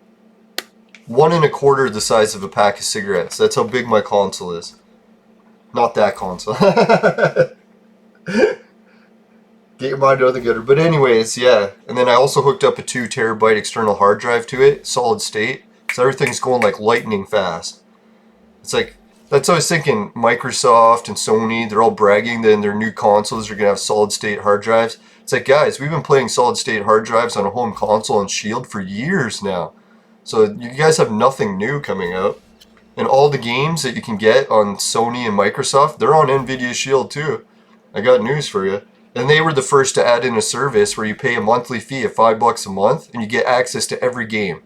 1 1/4 the size of a pack of cigarettes. That's how big my console is. Not that console. Get your mind out of the gutter. But anyways, yeah. And then I also hooked up a 2 terabyte external hard drive to it, solid state. So everything's going like lightning fast. It's like, that's what I was thinking. Microsoft and Sony, they're all bragging that in their new consoles are going to have solid state hard drives. It's like, guys, we've been playing solid state hard drives on a home console and Shield for years now. So you guys have nothing new coming out. And all the games that you can get on Sony and Microsoft, they're on NVIDIA Shield too. I got news for you. And they were the first to add in a service where you pay a monthly fee of $5 a month and you get access to every game.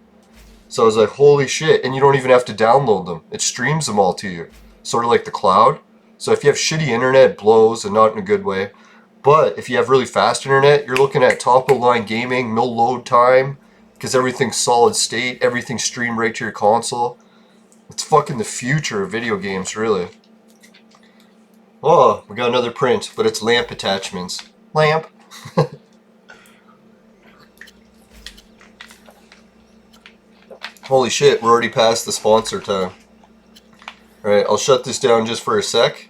So I was like, holy shit. And you don't even have to download them. It streams them all to you. Sort of like the cloud. So if you have shitty internet, it blows, and not in a good way. But if you have really fast internet, you're looking at top-of-the-line gaming, no load time, because everything's solid state, everything's streamed right to your console. It's fucking the future of video games, really. Oh, we got another print, but it's lamp attachments. Lamp. Holy shit, we're already past the sponsor time. Alright, I'll shut this down just for a sec.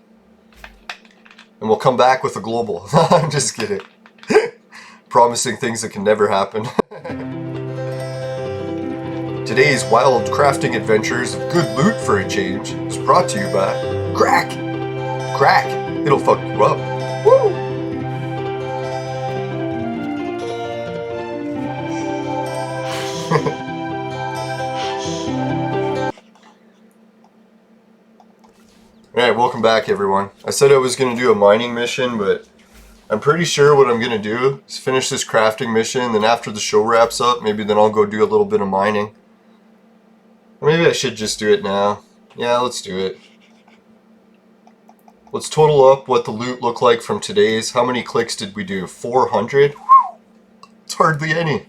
And we'll come back with a global. I'm just kidding. Promising things that can never happen. Today's wild crafting adventures of good loot for a change is brought to you by Crack! Crack! It'll fuck you up. Woo! Alright, welcome back everyone. I said I was going to do a mining mission, but I'm pretty sure what I'm going to do is finish this crafting mission, then after the show wraps up, maybe then I'll go do a little bit of mining. Or maybe I should just do it now. Yeah, let's do it. Let's total up what the loot looked like from today's. How many clicks did we do? 400? It's hardly any.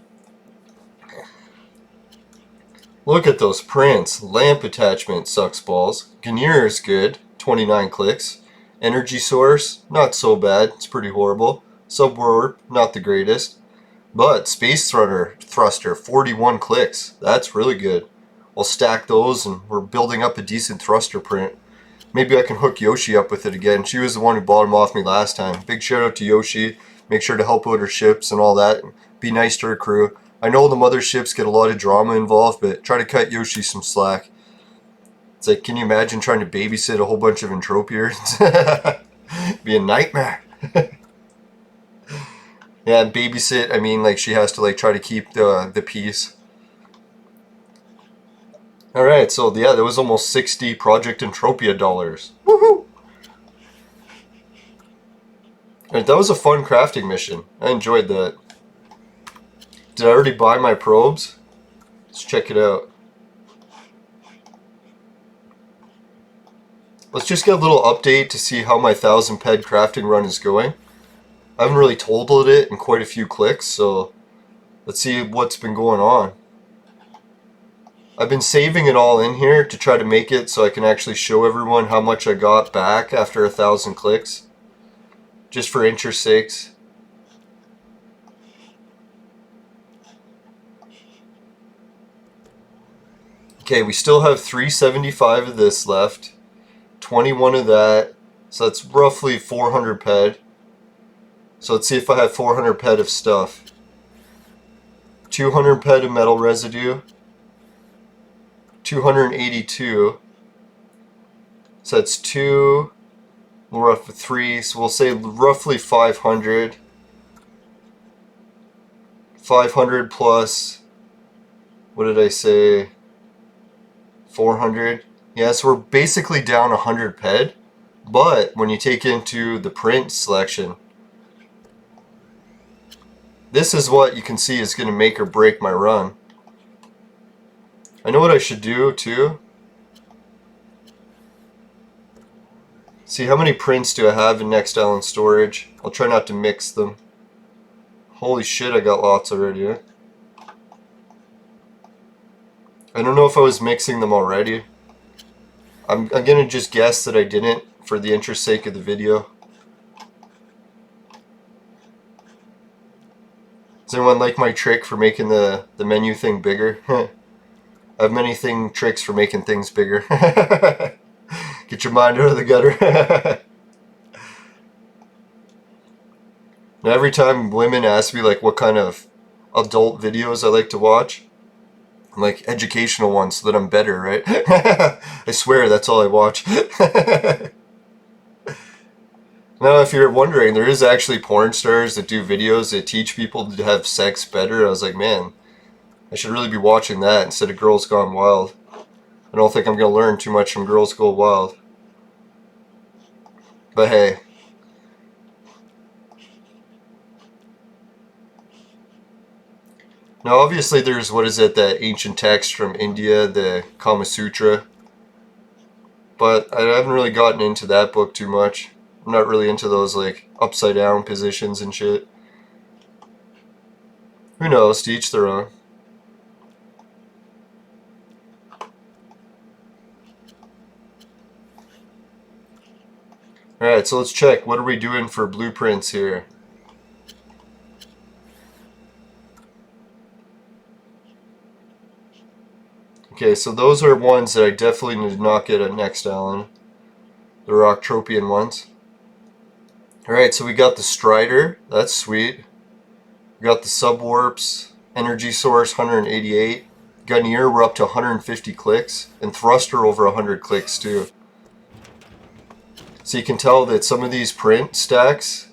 Look at those prints. Lamp attachment sucks balls. Ganir is good. 29 clicks. Energy source, not so bad. It's pretty horrible. Subwarp, not the greatest. But Space Thruster, 41 clicks. That's really good. I'll stack those and we're building up a decent thruster print. Maybe I can hook Yoshi up with it again. She was the one who bought him off me last time. Big shout out to Yoshi. Make sure to help out her ships and all that. Be nice to her crew. I know the motherships get a lot of drama involved, but try to cut Yoshi some slack. It's like, can you imagine trying to babysit a whole bunch of Entropiers? Be a nightmare. Yeah, babysit, I mean, like, she has to, like, try to keep the peace. Alright, so, yeah, there was almost 60 Project Entropia dollars. Woohoo! Alright, that was a fun crafting mission. I enjoyed that. Did I already buy my probes? Let's check it out. Let's just get a little update to see how my 1000 ped crafting run is going. I haven't really totaled it in quite a few clicks, so let's see what's been going on. I've been saving it all in here to try to make it so I can actually show everyone how much I got back after 1000 clicks. Just for interest sakes. Okay, we still have 375 of this left. 21 of that, so that's roughly 400 ped. So let's see if I have 400 ped of stuff. 200 ped of metal residue. 282. So that's 2, roughly 3, so we'll say roughly 500. 500 plus, what did I say, 400. Yeah, so we're basically down 100 ped, but when you take into the print selection, this is what you can see is going to make or break my run. I know what I should do too. See, how many prints do I have in Next Island storage? I'll try not to mix them. Holy shit, I got lots already. Eh? I don't know if I was mixing them already. I'm gonna just guess that I didn't for the interest sake of the video. Does anyone like my trick for making the menu thing bigger? I have many tricks for making things bigger. Get your mind out of the gutter. Now every time women ask me like what kind of adult videos I like to watch, I'm like, educational ones so that I'm better, right? I swear that's all I watch. Now if you're wondering, there is actually porn stars that do videos that teach people to have sex better. I was like, man, I should really be watching that instead of Girls Gone Wild. I don't think I'm going to learn too much from Girls Go Wild. But hey. Now obviously there's, what is it, that ancient text from India, the Kama Sutra. But I haven't really gotten into that book too much. I'm not really into those like upside down positions and shit. Who knows, to each their own. Alright, so let's check. What are we doing for blueprints here? Okay, so those are ones that I definitely did not get at Next Island. The Rocktropian ones. Alright, so we got the Strider. That's sweet. We got the Subwarps. Energy Source, 188. Gunnier, we're up to 150 clicks. And Thruster, over 100 clicks, too. So you can tell that some of these print stacks,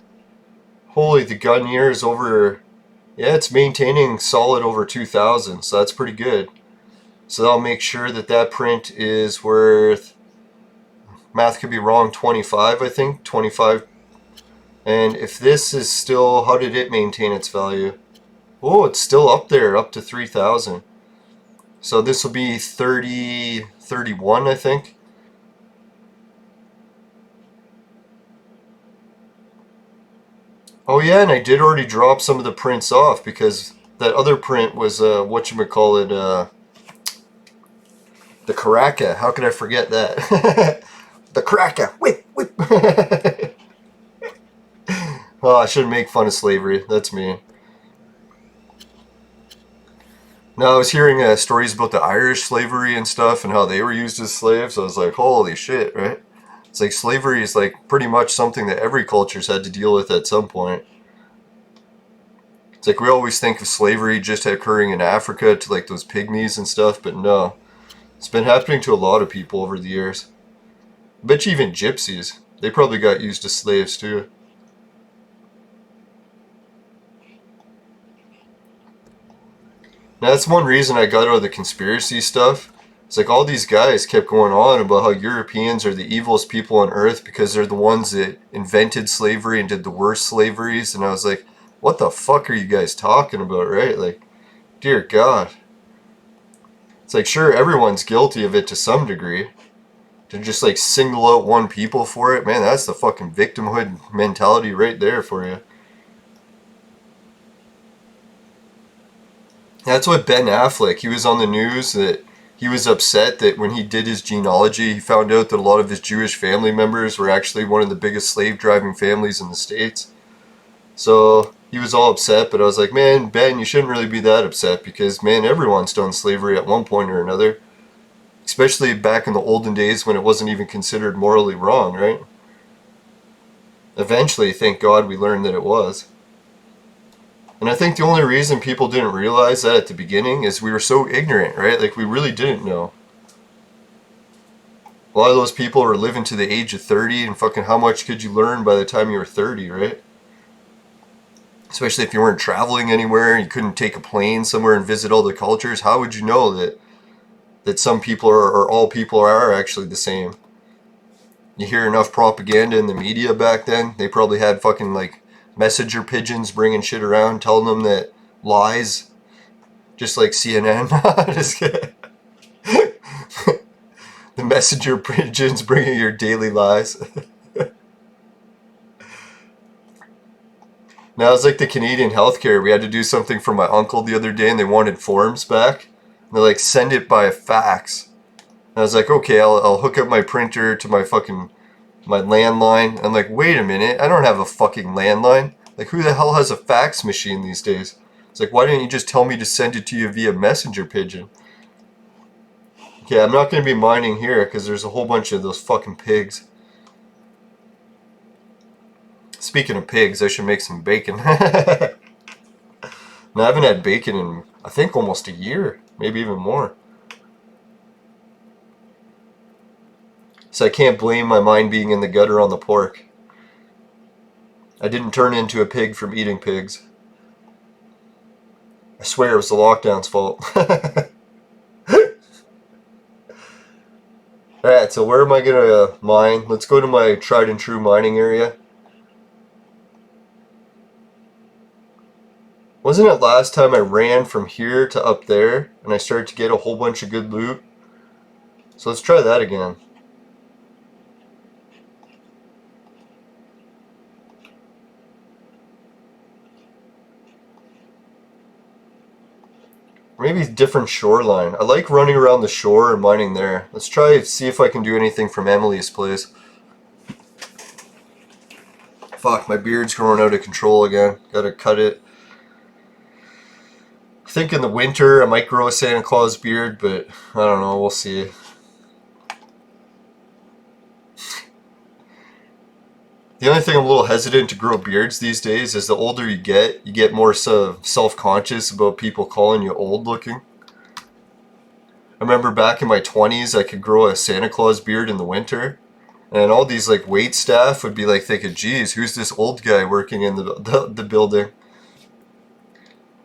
holy, the Gunnier is over, yeah, it's maintaining solid over 2,000, so that's pretty good. So that'll make sure that that print is worth, math could be wrong, 25, I think, 25. And if this is still, how did it maintain its value? Oh, it's still up there, up to 3,000. So this will be 30, 31, I think. Oh yeah, and I did already drop some of the prints off because that other print was, whatchamacallit, the Karaka. How could I forget that? The Karaka. Whip, whip. Oh, I shouldn't make fun of slavery. That's me. Now, I was hearing stories about the Irish slavery and stuff and how they were used as slaves. I was like, holy shit, right? It's like slavery is like pretty much something that every culture's had to deal with at some point. It's like we always think of slavery just occurring in Africa to like those pygmies and stuff, but no. It's been happening to a lot of people over the years. I bet you even gypsies. They probably got used as slaves too. Now that's one reason I got out of the conspiracy stuff. It's like all these guys kept going on about how Europeans are the evilest people on earth because they're the ones that invented slavery and did the worst slaveries. And I was like, what the fuck are you guys talking about, right? Like, dear God. It's like, sure, everyone's guilty of it to some degree. To just like single out one people for it, man, that's the fucking victimhood mentality right there for you. That's what Ben Affleck, he was on the news that he was upset that when he did his genealogy, he found out that a lot of his Jewish family members were actually one of the biggest slave-driving families in the States. So he was all upset, but I was like, man, Ben, you shouldn't really be that upset because, man, everyone's done slavery at one point or another. Especially back in the olden days when it wasn't even considered morally wrong, right? Eventually, thank God, we learned that it was. And I think the only reason people didn't realize that at the beginning is we were so ignorant, right? Like, we really didn't know. A lot of those people were living to the age of 30, and fucking how much could you learn by the time you were 30, right? Especially if you weren't traveling anywhere, and you couldn't take a plane somewhere and visit all the cultures. How would you know that some people are, or all people are actually the same? You hear enough propaganda in the media back then, they probably had fucking like messenger pigeons bringing shit around, telling them that lies, just like CNN. Just kidding. The messenger pigeons bringing your daily lies. Now it's like the Canadian healthcare. We had to do something for my uncle the other day, and they wanted forms back. And they're like, send it by a fax. And I was like, okay, I'll hook up my printer to my landline. I'm like, wait a minute, I don't have a fucking landline. Like, who the hell has a fax machine these days? It's like, why didn't you just tell me to send it to you via messenger pigeon? Okay, I'm not going to be mining here because there's a whole bunch of those fucking pigs. Speaking of pigs, I should make some bacon. Now, I haven't had bacon in, I think, almost a year. Maybe even more. So I can't blame my mind being in the gutter on the pork. I didn't turn into a pig from eating pigs. I swear it was the lockdown's fault. Alright, so where am I going to mine? Let's go to my tried and true mining area. Wasn't it last time I ran from here to up there and I started to get a whole bunch of good loot? So let's try that again. Maybe different shoreline. I like running around the shore and mining there. Let's try see if I can do anything from Emily's place. Fuck, my beard's growing out of control again. Gotta cut it. I think in the winter I might grow a Santa Claus beard, but I don't know, we'll see. The only thing I'm a little hesitant to grow beards these days is the older you get more self-conscious about people calling you old looking. I remember back in my 20s I could grow a Santa Claus beard in the winter, and all these like wait staff would be like thinking, geez, who's this old guy working in the building?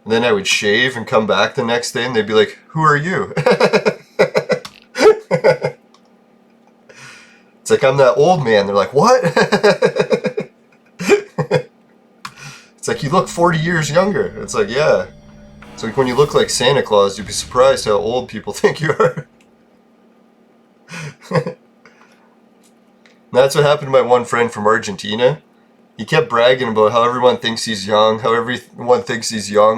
And then I would shave and come back the next day and they'd be like, who are you? It's like, I'm that old man. They're like, what? It's like, you look 40 years younger. It's like, yeah. It's like when you look like Santa Claus, you'd be surprised how old people think you are. That's what happened to my one friend from Argentina. He kept bragging about how everyone thinks he's young,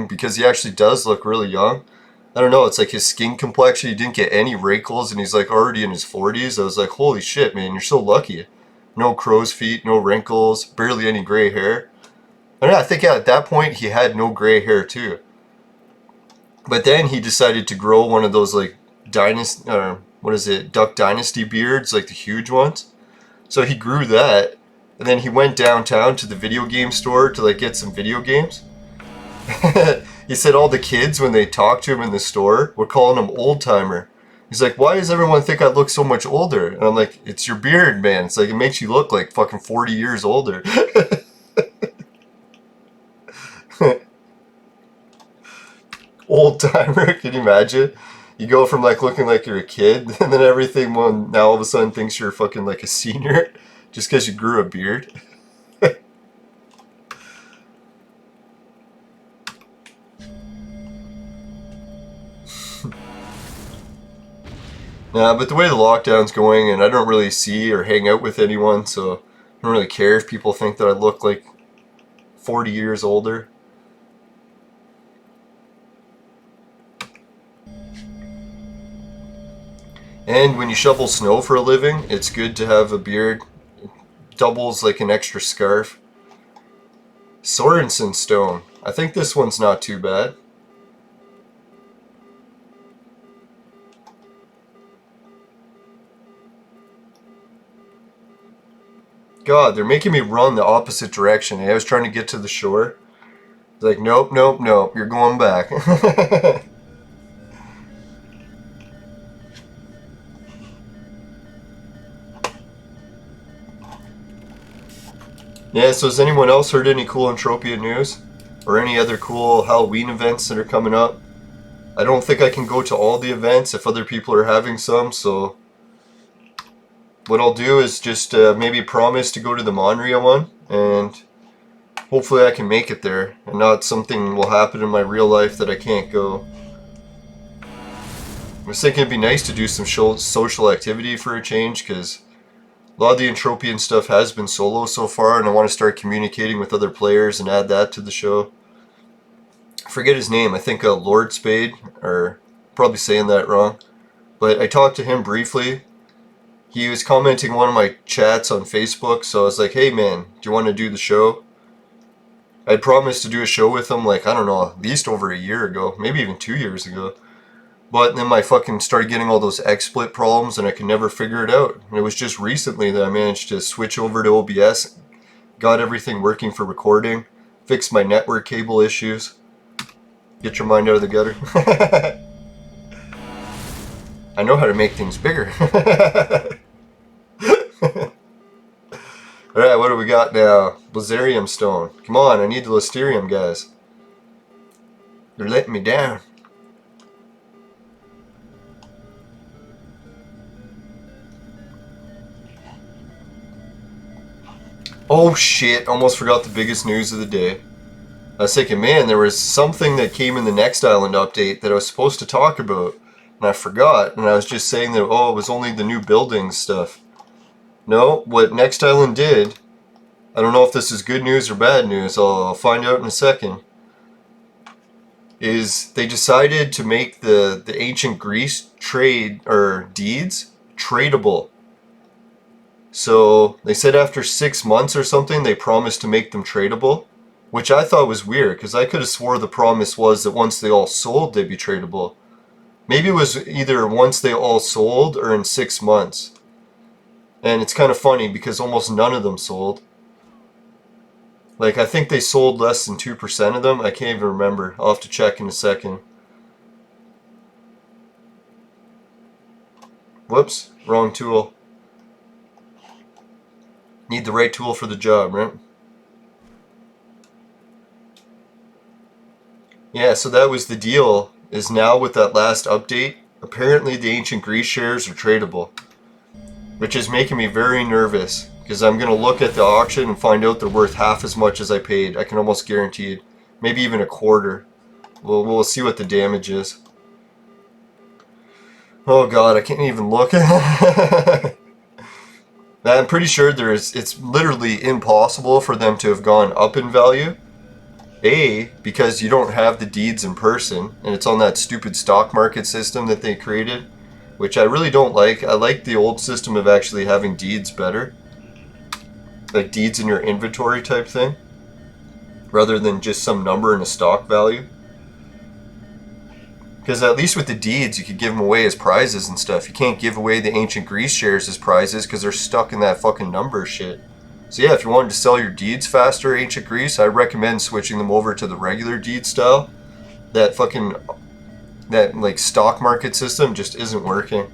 because he actually does look really young. I don't know, it's like his skin complexion, he didn't get any wrinkles, and he's like already in his 40s. I was like, holy shit, man, you're so lucky. No crow's feet, no wrinkles, barely any gray hair. And I think at that point he had no gray hair too. But then he decided to grow one of those like Duck Dynasty beards, like the huge ones. So he grew that, and then he went downtown to the video game store to like get some video games. He said all the kids, when they talked to him in the store, were calling him old timer. He's like, why does everyone think I look so much older? And I'm like, it's your beard, man. It's like, it makes you look like fucking 40 years older. Old timer, can you imagine? You go from like looking like you're a kid, and then everyone now all of a sudden thinks you're fucking like a senior just because you grew a beard. Nah, but the way the lockdown's going, and I don't really see or hang out with anyone, so I don't really care if people think that I look like 40 years older. And when you shovel snow for a living, it's good to have a beard. It doubles like an extra scarf. Sorensen stone. I think this one's not too bad. God, they're making me run the opposite direction. I was trying to get to the shore. It's like, nope, nope, nope, you're going back. Yeah, so has anyone else heard any cool Entropia news? Or any other cool Halloween events that are coming up? I don't think I can go to all the events if other people are having some, so what I'll do is just maybe promise to go to the Monria one, and hopefully I can make it there, and not something will happen in my real life that I can't go. I was thinking it'd be nice to do some social activity for a change, because a lot of the Entropian stuff has been solo so far, and I want to start communicating with other players and add that to the show. I forget his name, I think Lord Spade, or probably saying that wrong, but I talked to him briefly. He was commenting one of my chats on Facebook, so I was like, hey man, do you want to do the show? I promised to do a show with him like, I don't know, at least over a year ago, maybe even 2 years ago. But then my fucking started getting all those XSplit problems and I could never figure it out. And it was just recently that I managed to switch over to OBS, got everything working for recording, fixed my network cable issues. Get your mind out of the gutter. I know how to make things bigger. Alright, what do we got now? Blazarium stone. Come on, I need the Listerium, guys. They're letting me down. Oh shit, almost forgot the biggest news of the day. I was thinking, man, there was something that came in the Next Island update that I was supposed to talk about, and I forgot, and I was just saying that, oh, it was only the new building stuff. No, what Next Island did, I don't know if this is good news or bad news, I'll find out in a second. is they decided to make the ancient Greece trade or deeds tradable. So they said after 6 months or something, they promised to make them tradable, which I thought was weird because I could have swore the promise was that once they all sold, they'd be tradable. Maybe it was either once they all sold or in 6 months. And it's kind of funny because almost none of them sold. Like, I think they sold less than 2% of them. I can't even remember. I'll have to check in a second. Whoops, wrong tool. Need the right tool for the job, right? Yeah, so that was the deal, is now with that last update, apparently the ancient Greece shares are tradable. Which is making me very nervous, because I'm going to look at the auction and find out they're worth half as much as I paid. I can almost guarantee it. Maybe even a quarter. We'll see what the damage is. Oh god, I can't even look. I'm pretty sure it's literally impossible for them to have gone up in value. A, because you don't have the deeds in person, and it's on that stupid stock market system that they created, which I really don't like. I like the old system of actually having deeds better. Like deeds in your inventory type thing, rather than just some number in a stock value. Because at least with the deeds, you could give them away as prizes and stuff. You can't give away the ancient Greece shares as prizes because they're stuck in that fucking number shit. So yeah, if you wanted to sell your deeds faster, ancient Greece, I recommend switching them over to the regular deed style. That like stock market system just isn't working.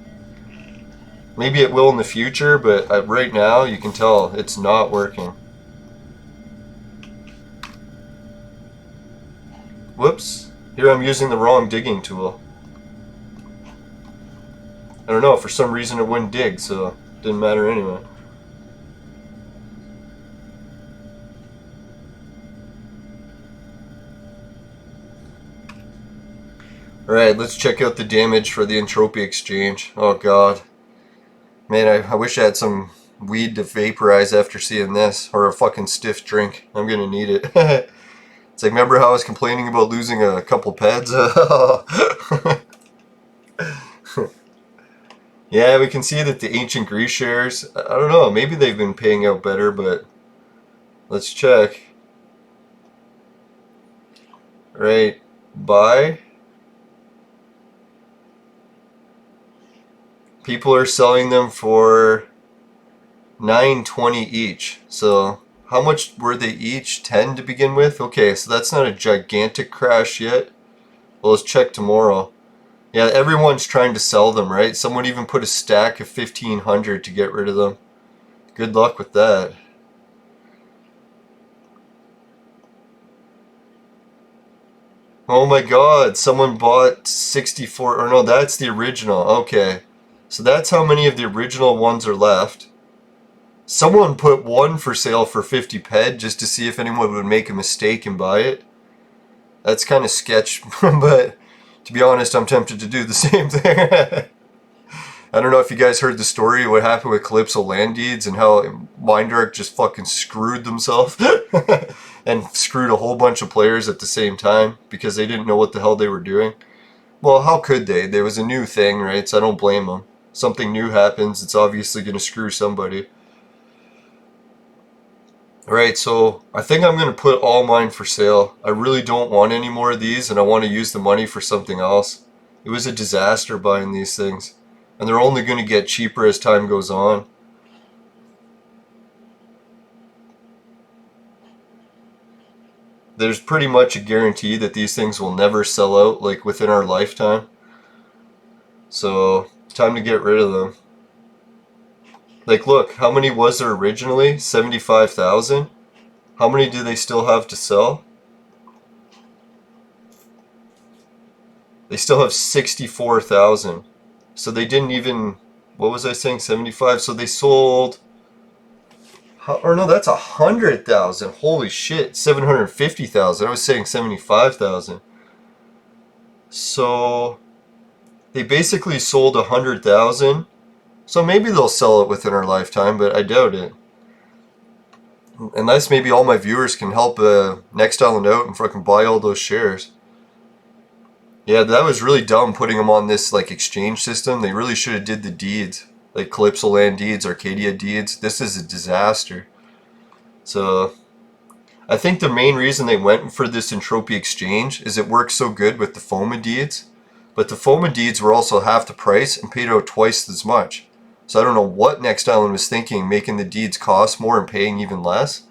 Maybe it will in the future, but right now you can tell it's not working. Whoops. Here I'm using the wrong digging tool. I don't know, for some reason it wouldn't dig, so it didn't matter anyway. Alright, let's check out the damage for the Entropia exchange. Oh god. Man, I wish I had some weed to vaporize after seeing this, or a fucking stiff drink. I'm gonna need it. It's like, remember how I was complaining about losing a couple peds? Yeah, we can see that the ancient Greece shares, I don't know, maybe they've been paying out better, but let's check. Right, buy. People are selling them for $9.20 each. So how much were they each? 10 to begin with? Okay, so that's not a gigantic crash yet. Well, let's check tomorrow. Yeah, everyone's trying to sell them, right? Someone even put a stack of 1,500 to get rid of them. Good luck with that. Oh my god, someone bought 64, or no, that's the original. Okay. So that's how many of the original ones are left. Someone put one for sale for 50 ped just to see if anyone would make a mistake and buy it. That's kind of sketch, but to be honest, I'm tempted to do the same thing. I don't know if you guys heard the story of what happened with Calypso Land Deeds and how Mindark just fucking screwed themselves and screwed a whole bunch of players at the same time because they didn't know what the hell they were doing. Well, how could they? There was a new thing, right? So I don't blame them. Something new happens, it's obviously going to screw somebody. Alright, so I think I'm going to put all mine for sale. I really don't want any more of these, and I want to use the money for something else. It was a disaster buying these things. And they're only going to get cheaper as time goes on. There's pretty much a guarantee that these things will never sell out, like, within our lifetime. So, time to get rid of them. Like, look, how many was there originally? 75,000? How many do they still have to sell? They still have 64,000. So they didn't even, what was I saying, 75? So they sold, or no, that's 100,000. Holy shit, 750,000. I was saying 75,000. So they basically sold 100,000. So maybe they'll sell it within our lifetime, but I doubt it. Unless maybe all my viewers can help Next Island out and fucking buy all those shares. Yeah, that was really dumb putting them on this like exchange system. They really should have did the deeds, like Calypso Land deeds, Arcadia deeds. This is a disaster. So I think the main reason they went for this Entropia exchange is it works so good with the FOMA deeds. But the FOMA deeds were also half the price and paid out twice as much. So I don't know what Next Island was thinking, making the deeds cost more and paying even less.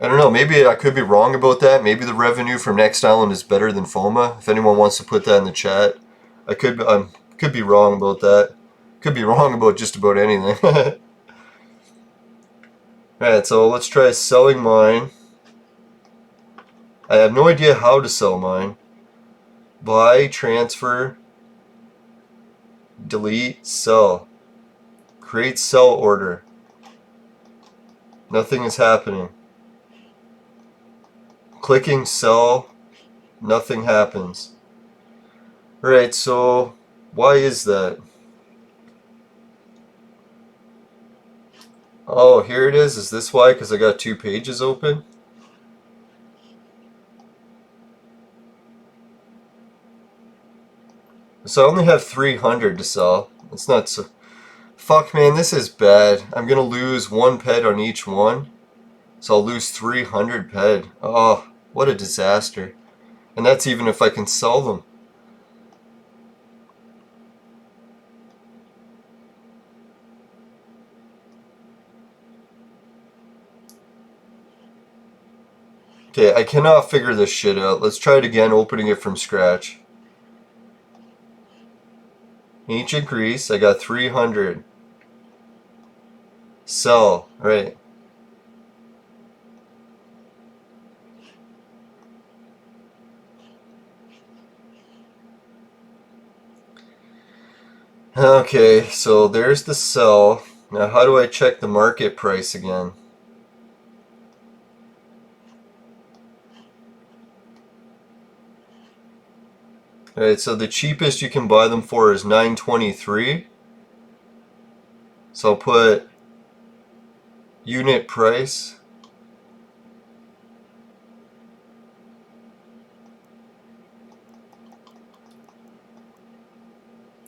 I don't know, maybe I could be wrong about that. Maybe the revenue from Next Island is better than FOMA. If anyone wants to put that in the chat, I could be wrong about that. Could be wrong about just about anything. Alright, so let's try selling mine. I have no idea how to sell mine. Buy, transfer, delete, sell. Create sell order. Nothing is happening. Clicking sell, nothing happens. Alright, so why is that? Oh, here it is. Is this why? Because I got 2 pages open? So I only have 300 to sell. It's not so... Fuck, man, this is bad. I'm gonna lose 1 ped on each one. So I'll lose 300 ped. Oh, what a disaster. And that's even if I can sell them. Okay, I cannot figure this shit out. Let's try it again, opening it from scratch. Each increase, I got 300. Sell, right. Okay, so there's the sell. Now how do I check the market price again? Alright, so the cheapest you can buy them for is $9.23. So I'll put unit price.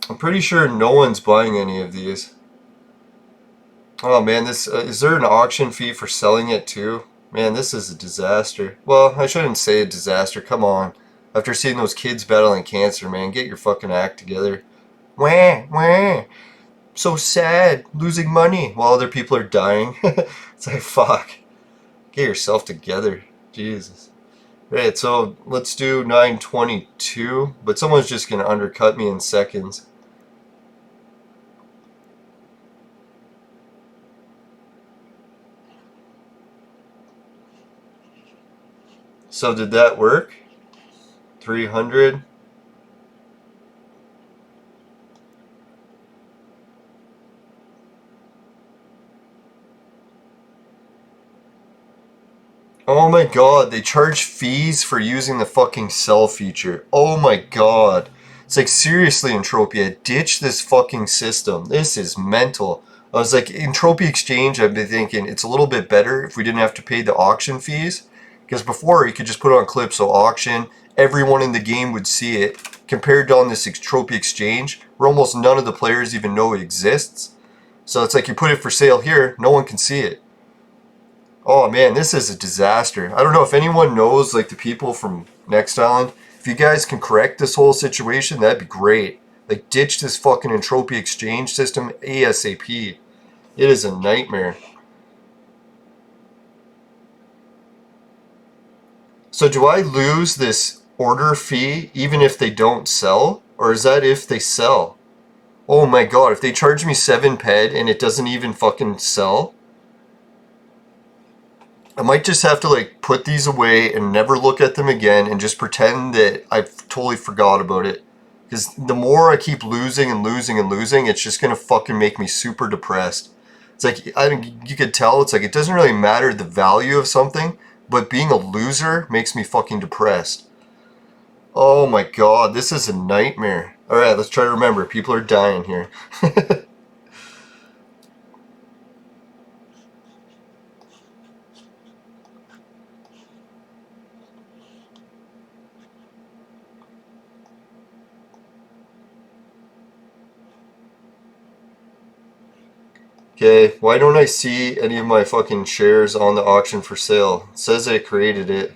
I'm pretty sure no one's buying any of these. Oh man, this is there an auction fee for selling it too? Man, this is a disaster. Well, I shouldn't say a disaster. Come on. After seeing those kids battling cancer, man, get your fucking act together. Wah, wah. So sad, losing money while other people are dying. It's like, fuck. Get yourself together. Jesus. Right, so let's do 922, but someone's just going to undercut me in seconds. So did that work? 300. Oh my god, they charge fees for using the fucking sell feature. Oh my god. It's like, seriously, Entropia, ditch this fucking system. This is mental. I was like, Entropia Exchange, I've been thinking it's a little bit better if we didn't have to pay the auction fees. Because before, you could just put it on Calypso auction, everyone in the game would see it. Compared to on this Entropia Exchange, where almost none of the players even know it exists. So it's like you put it for sale here, no one can see it. Oh man, this is a disaster. I don't know if anyone knows, like the people from Next Island. If you guys can correct this whole situation, that'd be great. Like, ditch this fucking Entropia exchange system ASAP. It is a nightmare. So do I lose this order fee even if they don't sell? Or is that if they sell? Oh my god, if they charge me 7 ped and it doesn't even fucking sell? I might just have to like put these away and never look at them again and just pretend that I've totally forgot about it. Because the more I keep losing and losing and losing, it's just gonna fucking make me super depressed. It's like, you could tell, it's like it doesn't really matter the value of something, but being a loser makes me fucking depressed. Oh my god, this is a nightmare. Alright, let's try to remember. People are dying here. Okay, why don't I see any of my fucking shares on the auction for sale? It says I created it.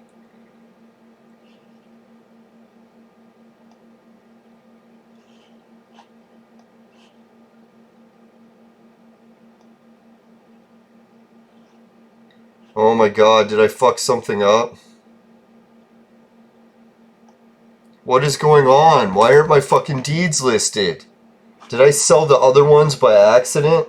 Oh my god, did I fuck something up? What is going on? Why aren't my fucking deeds listed? Did I sell the other ones by accident?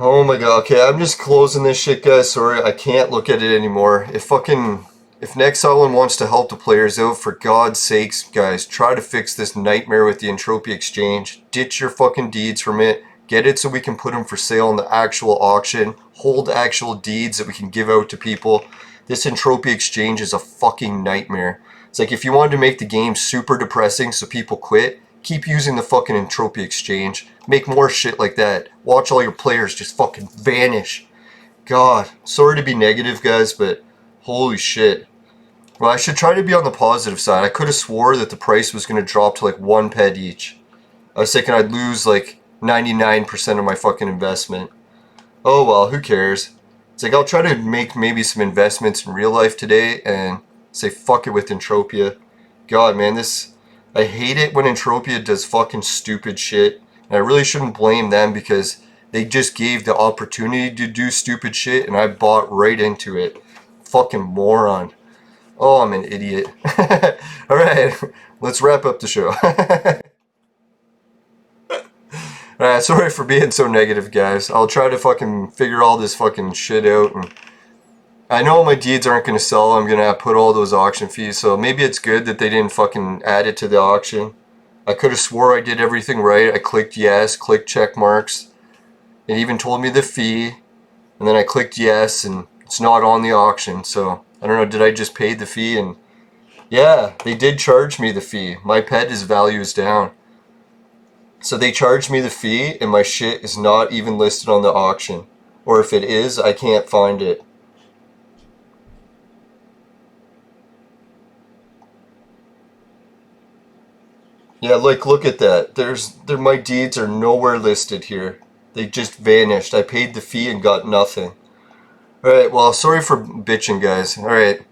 Oh my god, okay, I'm just closing this shit, guys. Sorry, I can't look at it anymore. If Next Island wants to help the players out, for God's sakes, guys, try to fix this nightmare with the Entropia Exchange. Ditch your fucking deeds from it. Get it so we can put them for sale in the actual auction. Hold actual deeds that we can give out to people. This Entropia Exchange is a fucking nightmare. It's like if you wanted to make the game super depressing so people quit, keep using the fucking Entropia Exchange. Make more shit like that. Watch all your players just fucking vanish. God, sorry to be negative, guys, but holy shit. Well, I should try to be on the positive side. I could have swore that the price was going to drop to like 1 ped each. I was thinking I'd lose like 99% of my fucking investment. Oh well, who cares? It's like I'll try to make maybe some investments in real life today and say fuck it with Entropia. God, man, I hate it when Entropia does fucking stupid shit. And I really shouldn't blame them because they just gave the opportunity to do stupid shit and I bought right into it. Fucking moron. Oh, I'm an idiot. Alright, let's wrap up the show. Alright, sorry for being so negative, guys. I'll try to fucking figure all this fucking shit out. And I know my deeds aren't going to sell. I'm going to put all those auction fees. So maybe it's good that they didn't fucking add it to the auction. I could have swore I did everything right. I clicked yes, clicked check marks. It even told me the fee. And then I clicked yes, and it's not on the auction. So I don't know, did I just pay the fee? And yeah, they did charge me the fee. My pet value is down. So they charged me the fee, and my shit is not even listed on the auction. Or if it is, I can't find it. Yeah, like look at that. My deeds are nowhere listed here. They just vanished. I paid the fee and got nothing. Alright, well, sorry for bitching, guys. Alright,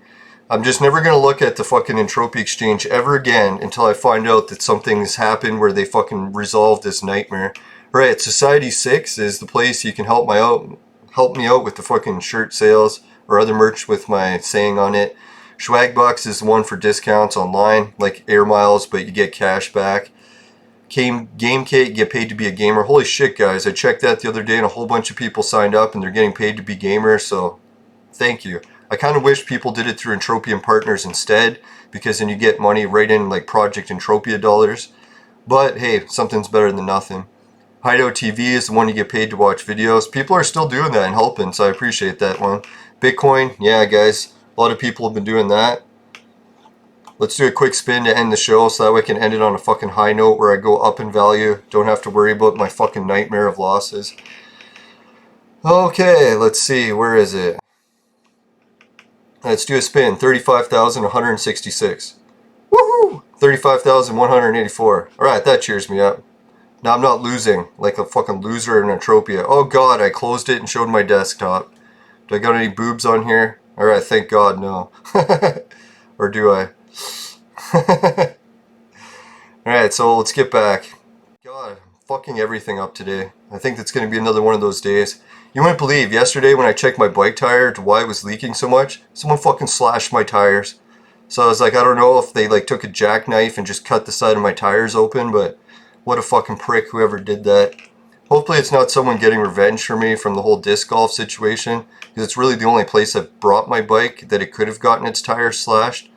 I'm just never gonna look at the fucking Entropia Exchange ever again until I find out that something's happened where they fucking resolved this nightmare. Alright, Society 6 is the place you can help me out with the fucking shirt sales or other merch with my saying on it. Swagbox is the one for discounts online, like air miles, but you get cash back. GameKit, you get paid to be a gamer. Holy shit, guys, I checked that the other day and a whole bunch of people signed up and they're getting paid to be gamers, so thank you. I kind of wish people did it through Entropian Partners instead, because then you get money right in like Project Entropia dollars. But hey, something's better than nothing. Hideout TV is the one you get paid to watch videos. People are still doing that and helping, so I appreciate that one. Bitcoin, yeah, guys, a lot of people have been doing that. Let's do a quick spin to end the show so that way I can end it on a fucking high note where I go up in value. Don't have to worry about my fucking nightmare of losses. Okay, let's see. Where is it? Let's do a spin. 35,166. Woohoo! 35,184. Alright, that cheers me up. Now I'm not losing like a fucking loser in Entropia. Oh god, I closed it and showed my desktop. Do I got any boobs on here? Alright, thank god, no. Or do I? Alright, so let's get back. God, I'm fucking everything up today. I think it's going to be another one of those days. You wouldn't believe, yesterday when I checked my bike tire to why it was leaking so much, someone fucking slashed my tires. So I was like, I don't know if they like took a jackknife and just cut the side of my tires open, but what a fucking prick whoever did that. Hopefully it's not someone getting revenge for me from the whole disc golf situation, because it's really the only place I've brought my bike that it could have gotten its tires slashed.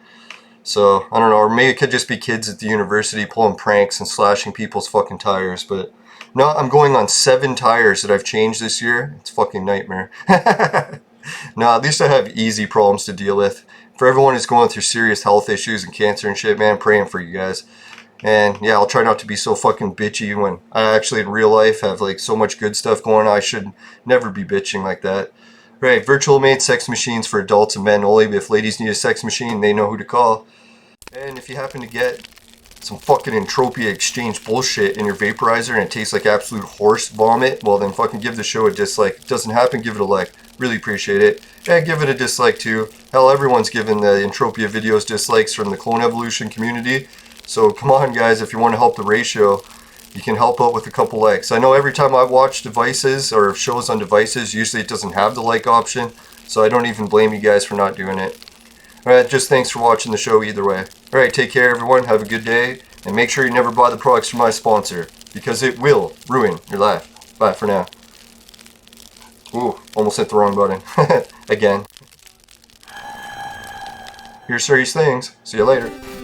So, I don't know, or maybe it could just be kids at the university pulling pranks and slashing people's fucking tires, but no, I'm going on 7 tires that I've changed this year. It's a fucking nightmare. No, at least I have easy problems to deal with. For everyone who's going through serious health issues and cancer and shit, man, I'm praying for you guys. And yeah, I'll try not to be so fucking bitchy when I actually in real life have like so much good stuff going on. I should never be bitching like that. Right, virtual made sex machines for adults and men only. If ladies need a sex machine, they know who to call. And if you happen to get some fucking Entropia exchange bullshit in your vaporizer and it tastes like absolute horse vomit, well then fucking give the show a dislike. If it doesn't happen, give it a like. Really appreciate it. And give it a dislike too. Hell, everyone's given the Entropia videos dislikes from the clone evolution community. So come on guys, if you want to help the ratio, you can help out with a couple likes. I know every time I watch devices or shows on devices, usually it doesn't have the like option, so I don't even blame you guys for not doing it. Alright, just thanks for watching the show either way. Alright, take care everyone, have a good day, and make sure you never buy the products from my sponsor, because it will ruin your life. Bye for now. Ooh, almost hit the wrong button. Again. Here's Siri's things. See you later.